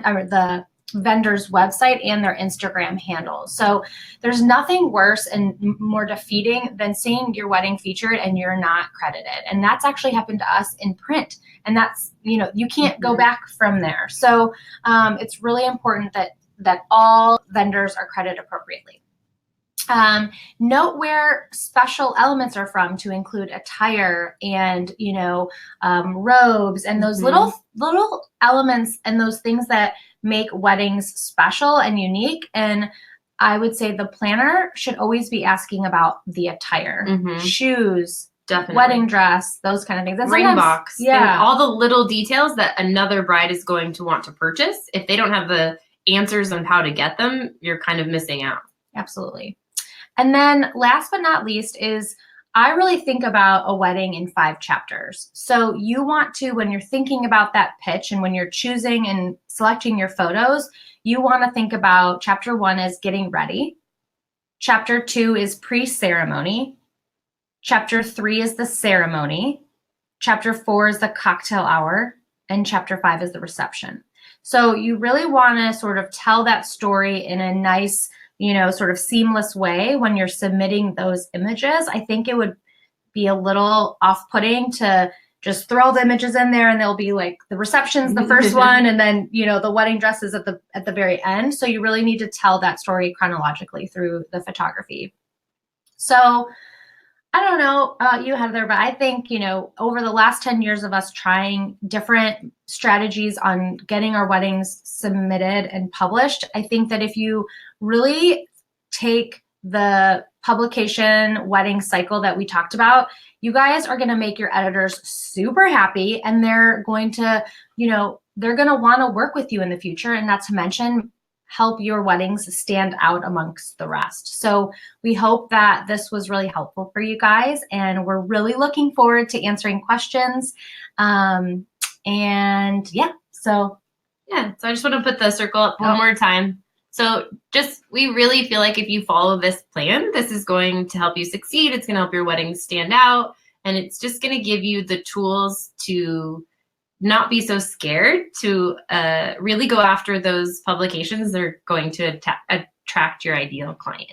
S2: or the vendor's website and their Instagram handles. So there's nothing worse and more defeating than seeing your wedding featured and you're not credited. And that's actually happened to us in print. And that's, you can't go back from there. So it's really important that all vendors are credited appropriately. Note where special elements are from to include attire and, robes and those little elements and those things that make weddings special and unique. And I would say the planner should always be asking about the attire, shoes,
S3: Definitely.
S2: Wedding dress, those kind of things. And
S3: ring box.
S2: Yeah.
S3: And all the little details that another bride is going to want to purchase. If they don't have the answers on how to get them, you're kind of missing out.
S2: Absolutely. And then last but not least is I really think about a wedding in 5 chapters. So you want to, when you're thinking about that pitch and when you're choosing and selecting your photos, you want to think about chapter 1 is getting ready. Chapter 2 is pre-ceremony. Chapter 3 is the ceremony. Chapter 4 is the cocktail hour. And chapter 5 is the reception. So you really want to sort of tell that story in a nice, sort of seamless way when you're submitting those images. I think it would be a little off-putting to just throw all the images in there and they'll be like the reception's the first one and then, the wedding dress is at the very end. So you really need to tell that story chronologically through the photography. So I don't know you, Heather, but I think, over the last 10 years of us trying different strategies on getting our weddings submitted and published, I think that if you really take the publication wedding cycle that we talked about, you guys are going to make your editors super happy and they're going to, they're going to want to work with you in the future. And not to mention help your weddings stand out amongst the rest. So we hope that this was really helpful for you guys, and we're really looking forward to answering questions. And yeah, so
S3: I just want to put the circle up one more time. So we really feel like if you follow this plan, this is going to help you succeed. It's going to help your wedding stand out. And it's just going to give you the tools to not be so scared to really go after those publications that are going to attract your ideal client.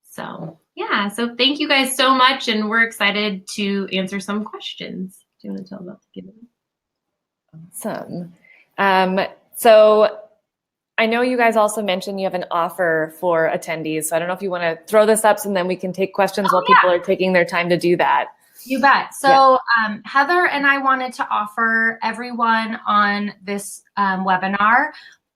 S3: So yeah, so thank you guys so much. And we're excited to answer some questions. Do you want to tell about the giveaway?
S1: Awesome. So I know you guys also mentioned you have an offer for attendees. So I don't know if you want to throw this up and then we can take questions while people are taking their time to do that.
S2: You bet. So Heather and I wanted to offer everyone on this webinar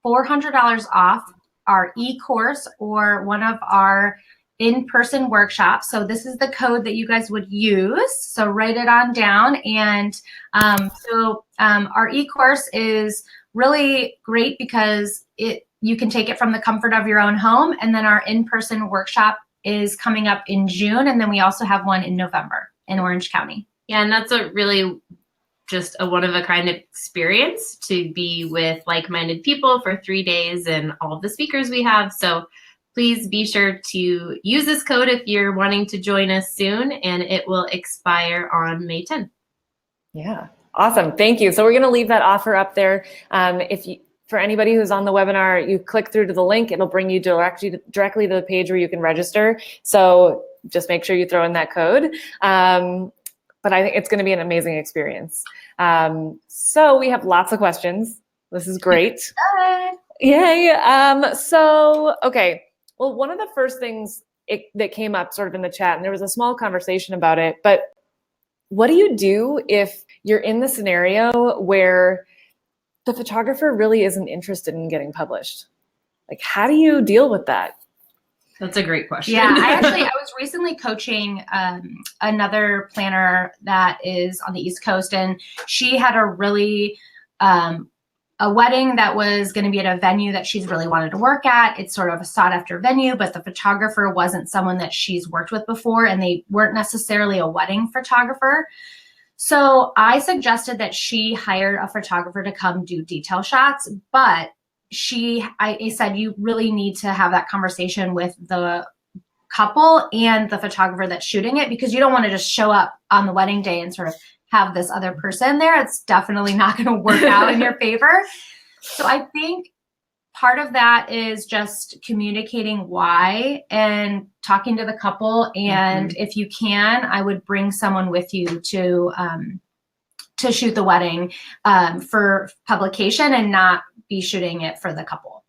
S2: $400 off our e-course or one of our in-person workshops. So this is the code that you guys would use. So write it on down. And our e-course is really great because you can take it from the comfort of your own home. And then our in-person workshop is coming up in June. And then we also have one in November in Orange County.
S3: Yeah, and that's a really just a one-of-a-kind experience to be with like-minded people for 3 days and all of the speakers we have. So please be sure to use this code if you're wanting to join us soon, and it will expire on May 10th.
S1: Yeah, awesome. Thank you. So we're going to leave that offer up there. For anybody who's on the webinar, you click through to the link, it'll bring you directly to the page where you can register. So just make sure you throw in that code. But I think it's going to be an amazing experience. So we have lots of questions. This is great. Yay. Okay. Well, one of the first things that came up sort of in the chat, and there was a small conversation about it, but what do you do if you're in the scenario where the photographer really isn't interested in getting published? Like, how do you deal with that?
S3: That's a great question.
S2: Yeah, I was recently coaching another planner that is on the East Coast, and she had a really a wedding that was going to be at a venue that she's really wanted to work at. It's sort of a sought after venue, but the photographer wasn't someone that she's worked with before, and they weren't necessarily a wedding photographer. So I suggested that she hired a photographer to come do detail shots, but I said, you really need to have that conversation with the couple and the photographer that's shooting it, because you don't want to just show up on the wedding day and sort of have this other person there. It's definitely not going to work out in your favor. So I think part of that is just communicating why and talking to the couple. And if you can, I would bring someone with you to shoot the wedding for publication and not be shooting it for the couple.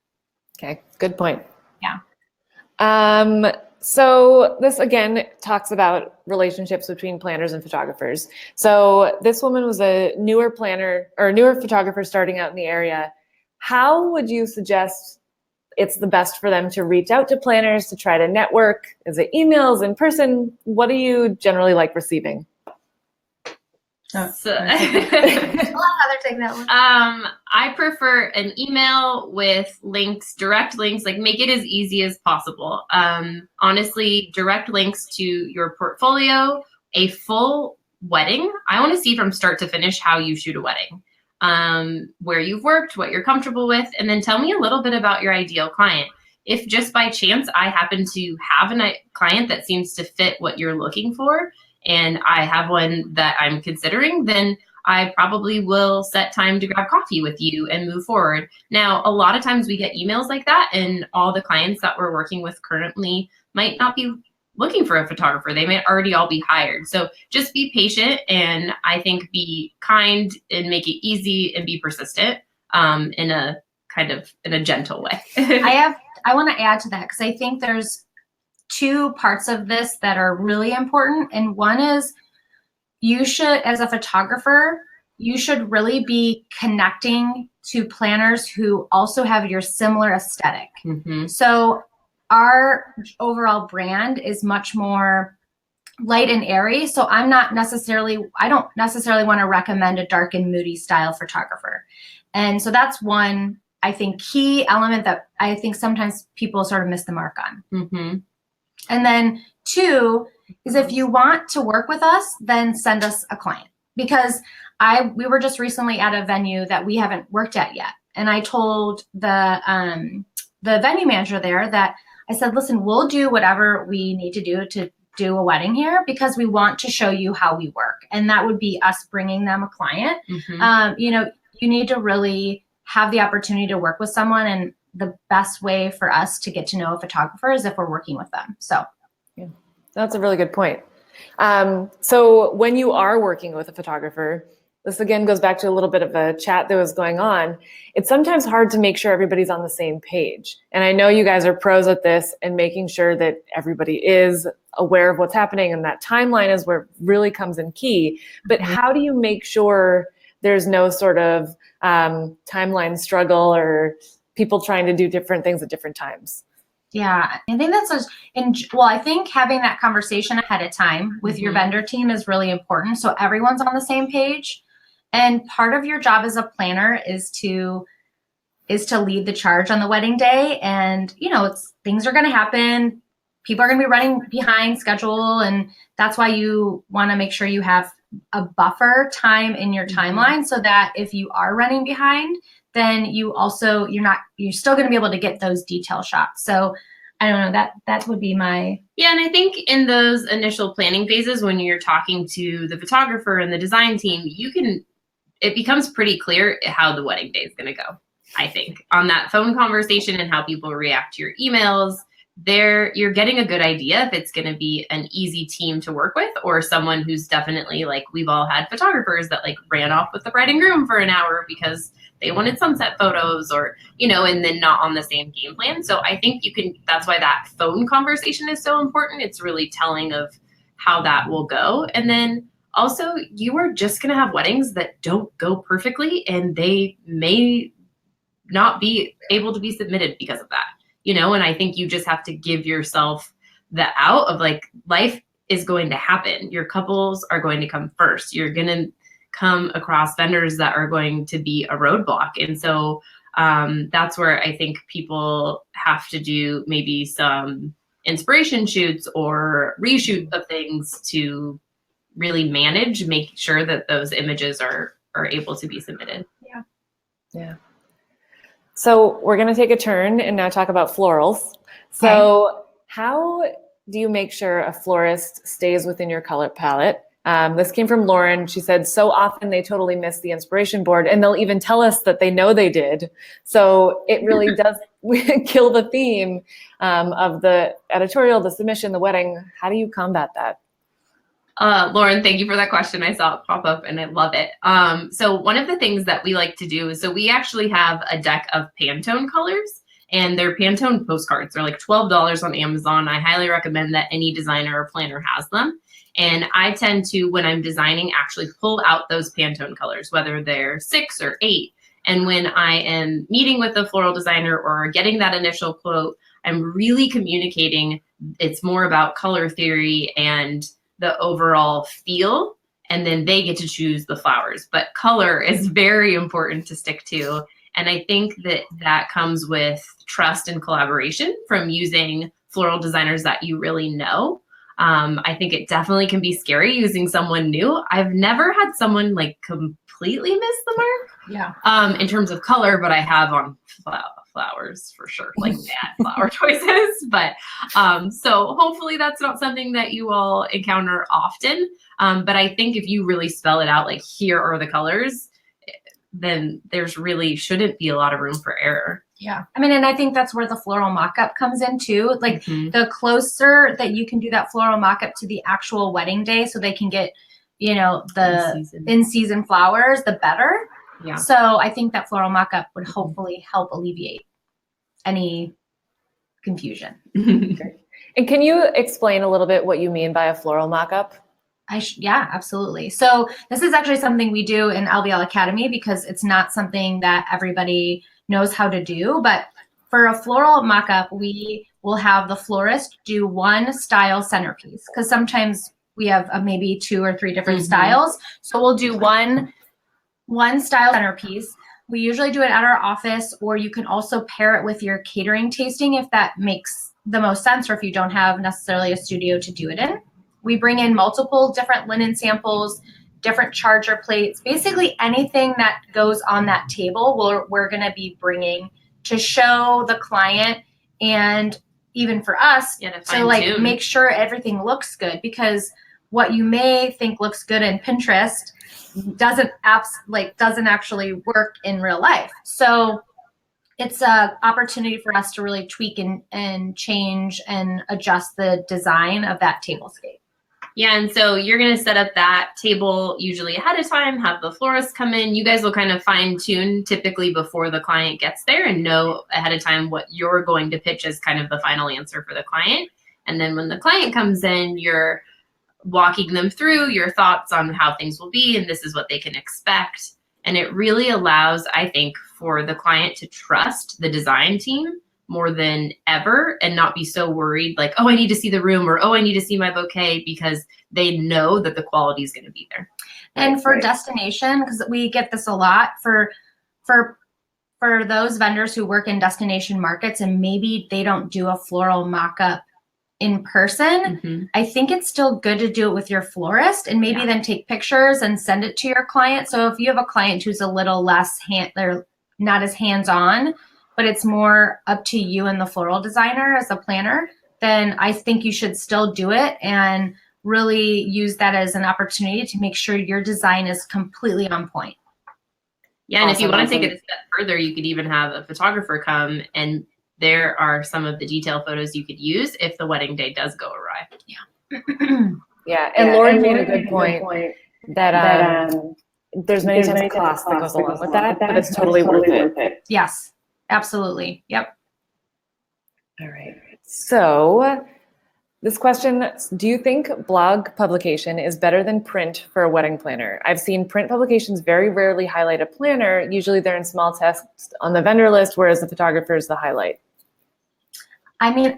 S1: Okay, good point.
S2: Yeah.
S1: So this again talks about relationships between planners and photographers. So this woman was a newer photographer starting out in the area. How would you suggest it's the best for them to reach out to planners to try to network? Is it emails, in person? What do you generally like receiving?
S2: I'll have Heather take that one.
S3: I prefer an email with links, direct links, like make it as easy as possible. Honestly, direct links to your portfolio, a full wedding. I want to see from start to finish how you shoot a wedding, where you've worked, what you're comfortable with, and then tell me a little bit about your ideal client. If just by chance I happen to have a client that seems to fit what you're looking for, and I have one that I'm considering, then I probably will set time to grab coffee with you and move forward. Now, a lot of times we get emails like that, and all the clients that we're working with currently might not be looking for a photographer. They may already all be hired. So just be patient, and I think be kind and make it easy and be persistent in a gentle way.
S2: I want to add to that, because I think there's two parts of this that are really important. And one is, you should, as a photographer, you should really be connecting to planners who also have your similar aesthetic. So our overall brand is much more light and airy. So I don't necessarily want to recommend a dark and moody style photographer. And so that's one I think, key element that I think sometimes people sort of miss the mark on.
S3: Mm-hmm.
S2: And then 2 is if you want to work with us, then send us a client, because we were just recently at a venue that we haven't worked at yet. And I told the venue manager there that I said, listen, we'll do whatever we need to do a wedding here, because we want to show you how we work. And that would be us bringing them a client.
S3: Mm-hmm.
S2: You need to really have the opportunity to work with someone. And the best way for us to get to know a photographer is if we're working with them. So
S1: yeah, that's a really good point. So when you are working with a photographer, this again goes back to a little bit of a chat that was going on. It's sometimes hard to make sure everybody's on the same page. And I know you guys are pros at this and making sure that everybody is aware of what's happening, and that timeline is where it really comes in key. But how do you make sure there's no sort of timeline struggle or people trying to do different things at different times?
S2: Yeah, I think I think having that conversation ahead of time with your vendor team is really important, so everyone's on the same page. And part of your job as a planner is to lead the charge on the wedding day. And things are going to happen. People are going to be running behind schedule, and that's why you want to make sure you have a buffer time in your timeline, so that if you are running behind, then you're still going to be able to get those detail shots. So I don't know, that would be my...
S3: Yeah, and I think in those initial planning phases, when you're talking to the photographer and the design team, it becomes pretty clear how the wedding day is going to go. I think on that phone conversation and how people react to your emails, you're getting a good idea if it's going to be an easy team to work with, or someone who's definitely, like, we've all had photographers that like ran off with the bride and groom for an hour because they wanted sunset photos, or, and then not on the same game plan. So I think that's why that phone conversation is so important. It's really telling of how that will go. And then also, you are just going to have weddings that don't go perfectly, and they may not be able to be submitted because of that, and I think you just have to give yourself the out of, like, life is going to happen. Your couples are going to come first. You're going to come across vendors that are going to be a roadblock. And so that's where I think people have to do maybe some inspiration shoots or reshoot of things to really make sure that those images are able to be submitted.
S1: Yeah. So we're going to take a turn and now talk about florals. So how do you make sure a florist stays within your color palette? This came from Lauren. She said, so often they totally miss the inspiration board, and they'll even tell us that they know they did. So it really does kill the theme of the editorial, the submission, the wedding. How do you combat that?
S3: Lauren, thank you for that question. I saw it pop up and I love it. So one of the things that we like to do is, so we actually have a deck of Pantone colors, and they're Pantone postcards. They're like $12 on Amazon. I highly recommend that any designer or planner has them. And I tend to, when I'm designing, actually pull out those Pantone colors, whether they're 6 or 8. And when I am meeting with a floral designer or getting that initial quote, I'm really communicating. It's more about color theory and the overall feel, and then they get to choose the flowers. But color is very important to stick to. And I think that comes with trust and collaboration from using floral designers that you really know. I think it definitely can be scary using someone new. I've never had someone like completely miss the mark.
S2: Yeah.
S3: In terms of color, but I have on flowers for sure, like bad flower choices. But so hopefully that's not something that you all encounter often. But I think if you really spell it out, like, here are the colors, then there's really shouldn't be a lot of room for error.
S2: Yeah. I mean, and I think that's where the floral mock-up comes in too. Like, the closer that you can do that floral mock-up to the actual wedding day, so they can get, the in-season flowers, the better.
S3: Yeah.
S2: So I think that floral mock-up would hopefully help alleviate any confusion.
S1: Great. And can you explain a little bit what you mean by a floral mock-up?
S2: Yeah, absolutely. So this is actually something we do in LVL Academy, because it's not something that everybody knows how to do. But for a floral mock-up, we will have the florist do one style centerpiece, because sometimes we have maybe 2 or 3 different styles. So we'll do one style centerpiece. We usually do it at our office, or you can also pair it with your catering tasting if that makes the most sense, or if you don't have necessarily a studio to do it in. We bring in multiple different linen samples, different charger plates, basically anything that goes on that table we're going to be bringing to show the client, and even for us, to like make sure everything looks good, because what you may think looks good in Pinterest doesn't actually work in real life. So it's an opportunity for us to really tweak and change and adjust the design of that tablescape.
S3: Yeah, and so you're going to set up that table usually ahead of time, have the florist come in. You guys will kind of fine tune typically before the client gets there and know ahead of time what you're going to pitch as kind of the final answer for the client. And then when the client comes in, you're walking them through your thoughts on how things will be, and this is what they can expect. And it really allows, I think, for the client to trust the design team more than ever and not be so worried like, oh, I need to see the room, or oh, I need to see my bouquet, because they know that the quality is going to be there.
S2: And for destination, because we get this a lot, for those vendors who work in destination markets and maybe they don't do a floral mock-up in person, I think it's still good to do it with your florist, and maybe then take pictures and send it to your client. So if you have a client who's a little less they're not as hands-on, but it's more up to you and the floral designer as a planner, then I think you should still do it and really use that as an opportunity to make sure your design is completely on point.
S3: Yeah, and if you want to take it a step further, you could even have a photographer come, and there are some of the detail photos you could use if the wedding day does go awry.
S1: Yeah, and Lauren made a good point that there's many times a cost that goes along with that, but it's totally worth it.
S2: Yes, absolutely. Yep.
S1: All right. So this question, do you think blog publication is better than print for a wedding planner? I've seen print publications very rarely highlight a planner. Usually they're in small text on the vendor list, whereas the photographer is the highlight.
S2: I mean,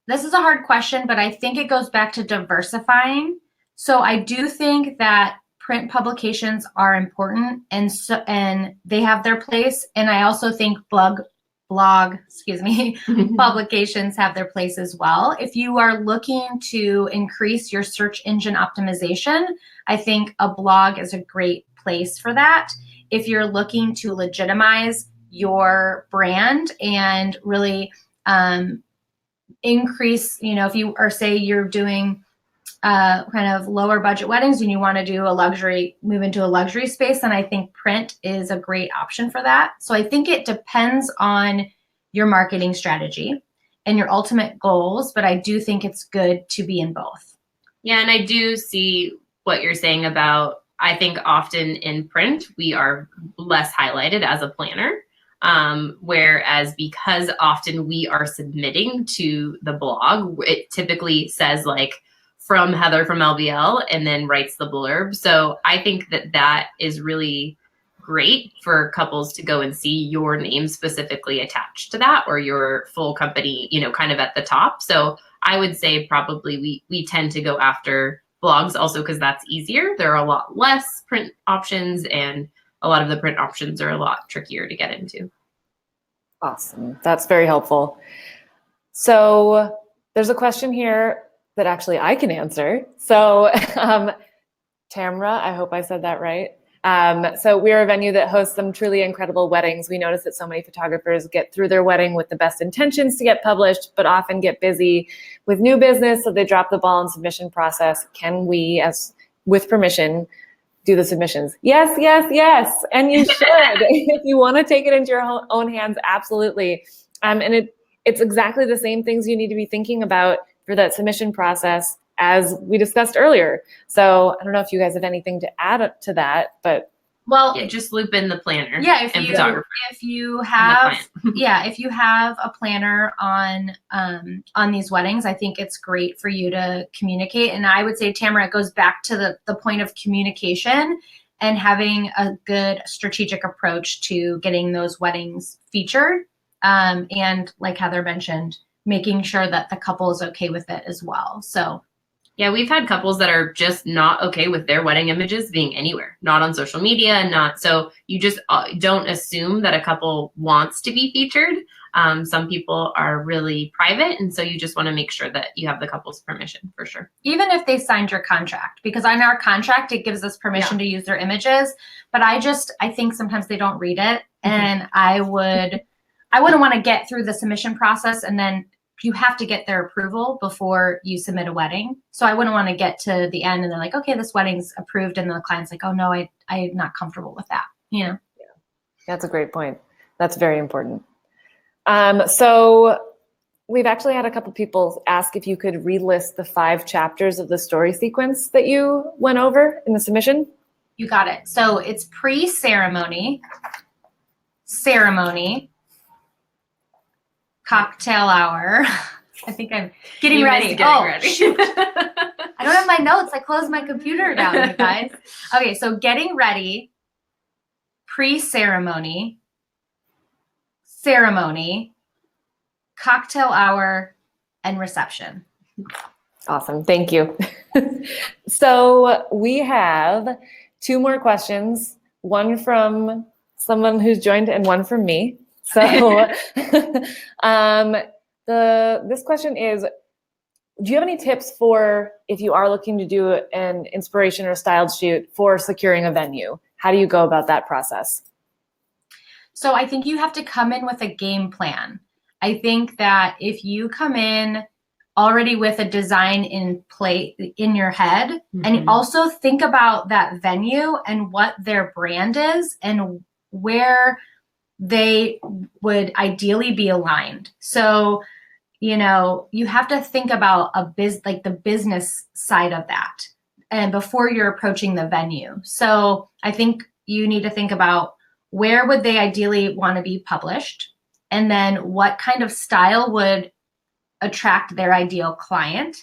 S2: this is a hard question, but I think it goes back to diversifying. So I do think that print publications are important, and they have their place. And I also think publications have their place as well. If you are looking to increase your search engine optimization, I think a blog is a great place for that. If you're looking to legitimize your brand and really increase, if you are, say you're doing kind of lower budget weddings and you want to do move into a luxury space, then I think print is a great option for that. So I think it depends on your marketing strategy and your ultimate goals, but I do think it's good to be in both.
S3: Yeah, and I do see what you're saying about, I think often in print, we are less highlighted as a planner. Whereas because often we are submitting to the blog, it typically says like from Heather from LVL and then writes the blurb. So I think that is really great for couples to go and see your name specifically attached to that, or your full company, kind of at the top. So I would say probably we tend to go after blogs also because that's easier. There are a lot less print options, and a lot of the print options are a lot trickier to get into.
S1: Awesome. That's very helpful. So there's a question here that actually I can answer. So Tamra, I hope I said that right. So we're a venue that hosts some truly incredible weddings. We notice that so many photographers get through their wedding with the best intentions to get published, but often get busy with new business, so they drop the ball in submission process. Can we, with permission, do the submissions? Yes, yes, yes. And you should. If you want to take it into your own hands, absolutely. And it's exactly the same things you need to be thinking about for that submission process as we discussed earlier. So I don't know if you guys have anything to add to that, but
S3: just loop in the planner.
S2: Yeah, if you have a planner on these weddings, I think it's great for you to communicate. And I would say, Tamara, it goes back to the point of communication and having a good strategic approach to getting those weddings featured. And like Heather mentioned, making sure that the couple is okay with it as well. So
S3: Yeah, we've had couples that are just not okay with their wedding images being anywhere, not on social media, not so you just don't assume that a couple wants to be featured. Some people are really private, and so you just want to make sure that you have the couple's permission for sure.
S2: Even if they signed your contract, because on our contract, it gives us permission to use their images. But I think sometimes they don't read it. And I wouldn't want to get through the submission process and then you have to get their approval before you submit a wedding. So I wouldn't want to get to the end and they're like, okay, this wedding's approved. And the client's like, oh no, I'm not comfortable with that.
S1: Yeah. That's a great point. That's very important. So we've actually had a couple people ask if you could relist the 5 chapters of the story sequence that you went over in the submission.
S2: You got it. So it's pre-ceremony, ceremony, cocktail hour. I think I'm getting ready.
S3: Ready.
S2: Shoot. I don't have my notes. I closed my computer down, you guys. Okay, so getting ready, pre-ceremony, ceremony, cocktail hour, and reception.
S1: Awesome. Thank you. So we have 2 more questions, one from someone who's joined and one from me. So this question is, do you have any tips for if you are looking to do an inspiration or styled shoot for securing a venue? How do you go about that process?
S2: So I think you have to come in with a game plan. I think that if you come in already with a design in play in your head, and also think about that venue and what their brand is and where they would ideally be aligned. So, you have to think about the business side of that, and before you're approaching the venue. So I think you need to think about where would they ideally want to be published, and then what kind of style would attract their ideal client,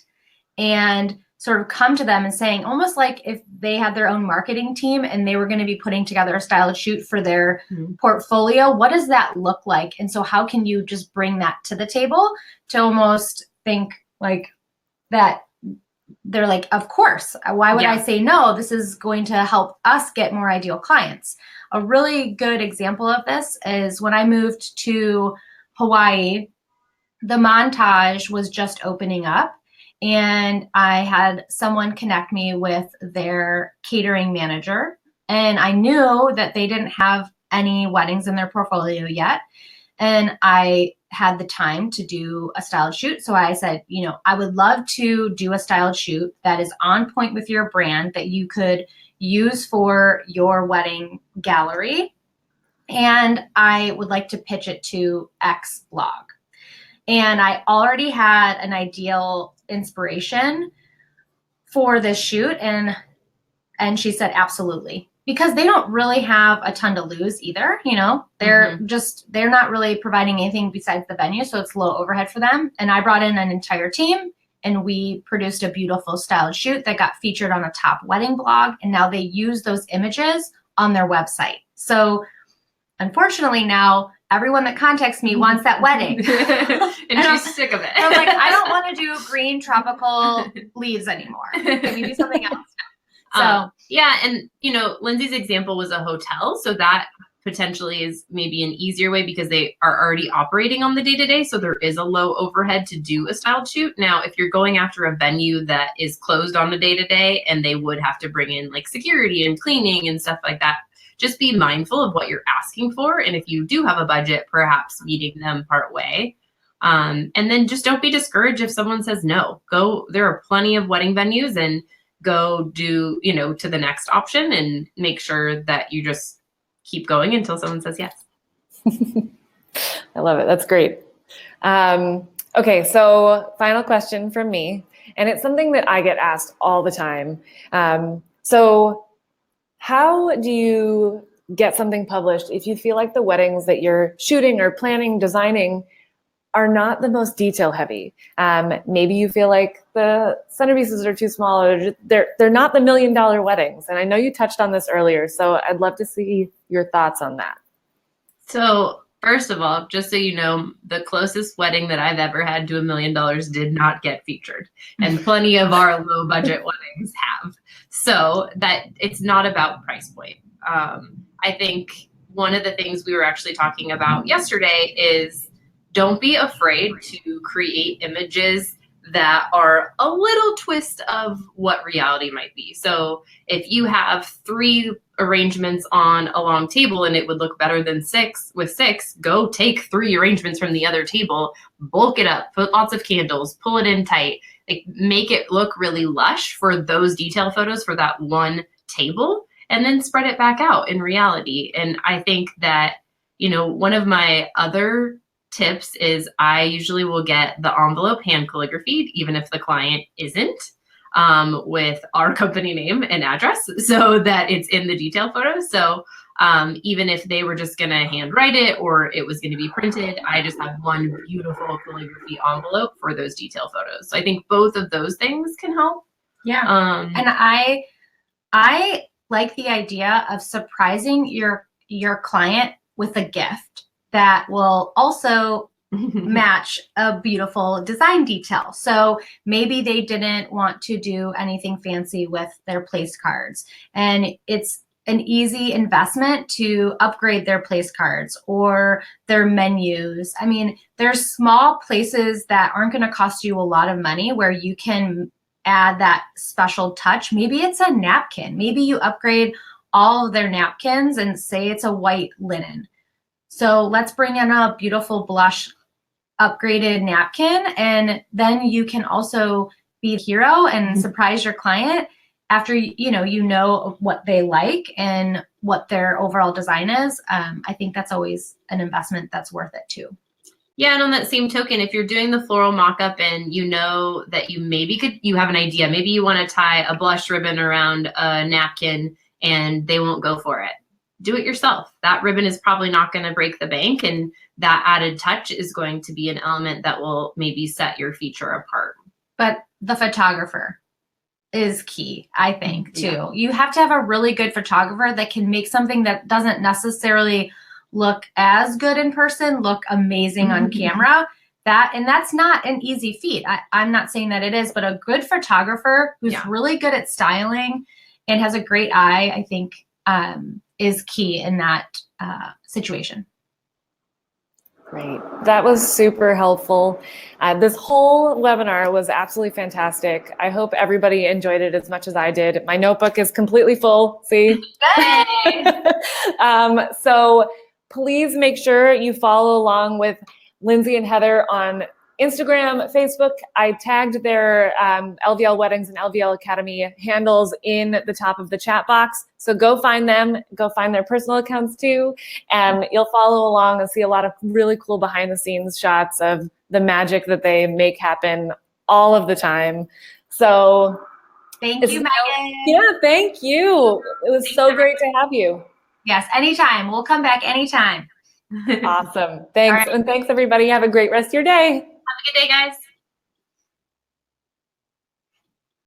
S2: and sort of come to them and saying, almost like if they had their own marketing team and they were going to be putting together a styled shoot for their portfolio, what does that look like? And so how can you just bring that to the table to almost think like that they're like, of course, why would I say no? This is going to help us get more ideal clients. A really good example of this is when I moved to Hawaii, the Montage was just opening up. And I had someone connect me with their catering manager. And I knew that they didn't have any weddings in their portfolio yet. And I had the time to do a styled shoot. So I said, I would love to do a styled shoot that is on point with your brand that you could use for your wedding gallery. And I would like to pitch it to X blog. And I already had an ideal inspiration for this shoot. And she said, absolutely. Because they don't really have a ton to lose either. They're not really providing anything besides the venue. So it's low overhead for them. And I brought in an entire team and we produced a beautiful styled shoot that got featured on a top wedding blog. And now they use those images on their website. So unfortunately now, everyone that contacts me wants that wedding.
S3: and she's sick of it.
S2: I was like, I don't want to do green tropical leaves anymore. Can we do something else? So
S3: yeah, and Lindsay's example was a hotel, so that potentially is maybe an easier way because they are already operating on the day-to-day, so there is a low overhead to do a styled shoot. Now, if you're going after a venue that is closed on the day-to-day and they would have to bring in like security and cleaning and stuff like that, just be mindful of what you're asking for. And if you do have a budget, perhaps meeting them part way. And then just don't be discouraged if someone says no. There are plenty of wedding venues, and go do, to the next option and make sure that you just keep going until someone says yes.
S1: I love it. That's great. Okay, so final question from me, and it's something that I get asked all the time. So how do you get something published if you feel like the weddings that you're shooting or planning, designing are not the most detail heavy? Maybe you feel like the centerpieces are too small, or they're not the $1 million weddings. And I know you touched on this earlier, so I'd love to see your thoughts on that.
S3: So First of all, just so you know, the closest wedding that I've ever had to $1 million did not get featured, and plenty of our low budget weddings have. So that it's not about price point. I think one of the things we were actually talking about yesterday is don't be afraid to create images that are a little twist of what reality might be. So if you have 3 arrangements on a long table and it would look better than 6 with 6, go take 3 arrangements from the other table, bulk it up, put lots of candles, pull it in tight, like make it look really lush for those detail photos for that one table, and then spread it back out in reality. And I think that, you know, one of my other tips is I usually will get the envelope hand calligraphied, even if the client isn't, with our company name and address, so that it's in the detail photo. So even if they were just gonna handwrite it or it was gonna be printed, I just have one beautiful calligraphy envelope for those detail photos. So I think both of those things can help.
S2: Yeah. And I like the idea of surprising your client with a gift that will also match a beautiful design detail. So maybe they didn't want to do anything fancy with their place cards, and it's an easy investment to upgrade their place cards or their menus. I mean, there's small places that aren't going to cost you a lot of money where you can add that special touch. Maybe it's a napkin. Maybe you upgrade all of their napkins and say it's a white linen. So let's bring in a beautiful blush upgraded napkin, and then you can also be the hero and surprise your client after you know what they like and what their overall design is. I think that's always an investment that's worth it too.
S3: Yeah, and on that same token, if you're doing the floral mock-up and you know that you have an idea, maybe you want to tie a blush ribbon around a napkin and they won't go for it. Do it yourself. That ribbon is probably not going to break the bank, and that added touch is going to be an element that will maybe set your feature apart.
S2: But the photographer is key, I think, too.
S3: Yeah.
S2: You have to have a really good photographer that can make something that doesn't necessarily look as good in person look amazing on camera. That's not an easy feat. I'm not saying that it is, but a good photographer who's really good at styling and has a great eye, I think, is key in that situation.
S1: Great. That was super helpful. This whole webinar was absolutely fantastic. I hope everybody enjoyed it as much as I did. My notebook is completely full. See? So please make sure you follow along with Lindsay and Heather on Instagram, Facebook. I tagged their LVL Weddings and LVL Academy handles in the top of the chat box. So go find them, go find their personal accounts too, and you'll follow along and see a lot of really cool behind the scenes shots of the magic that they make happen all of the time. So
S2: thank you, Megan.
S1: Yeah, thank you. It was so great to have you.
S2: Yes, anytime. We'll come back anytime.
S1: Awesome. Thanks. Right. And thanks, everybody. Have a great rest of your day.
S3: Have a good day, guys.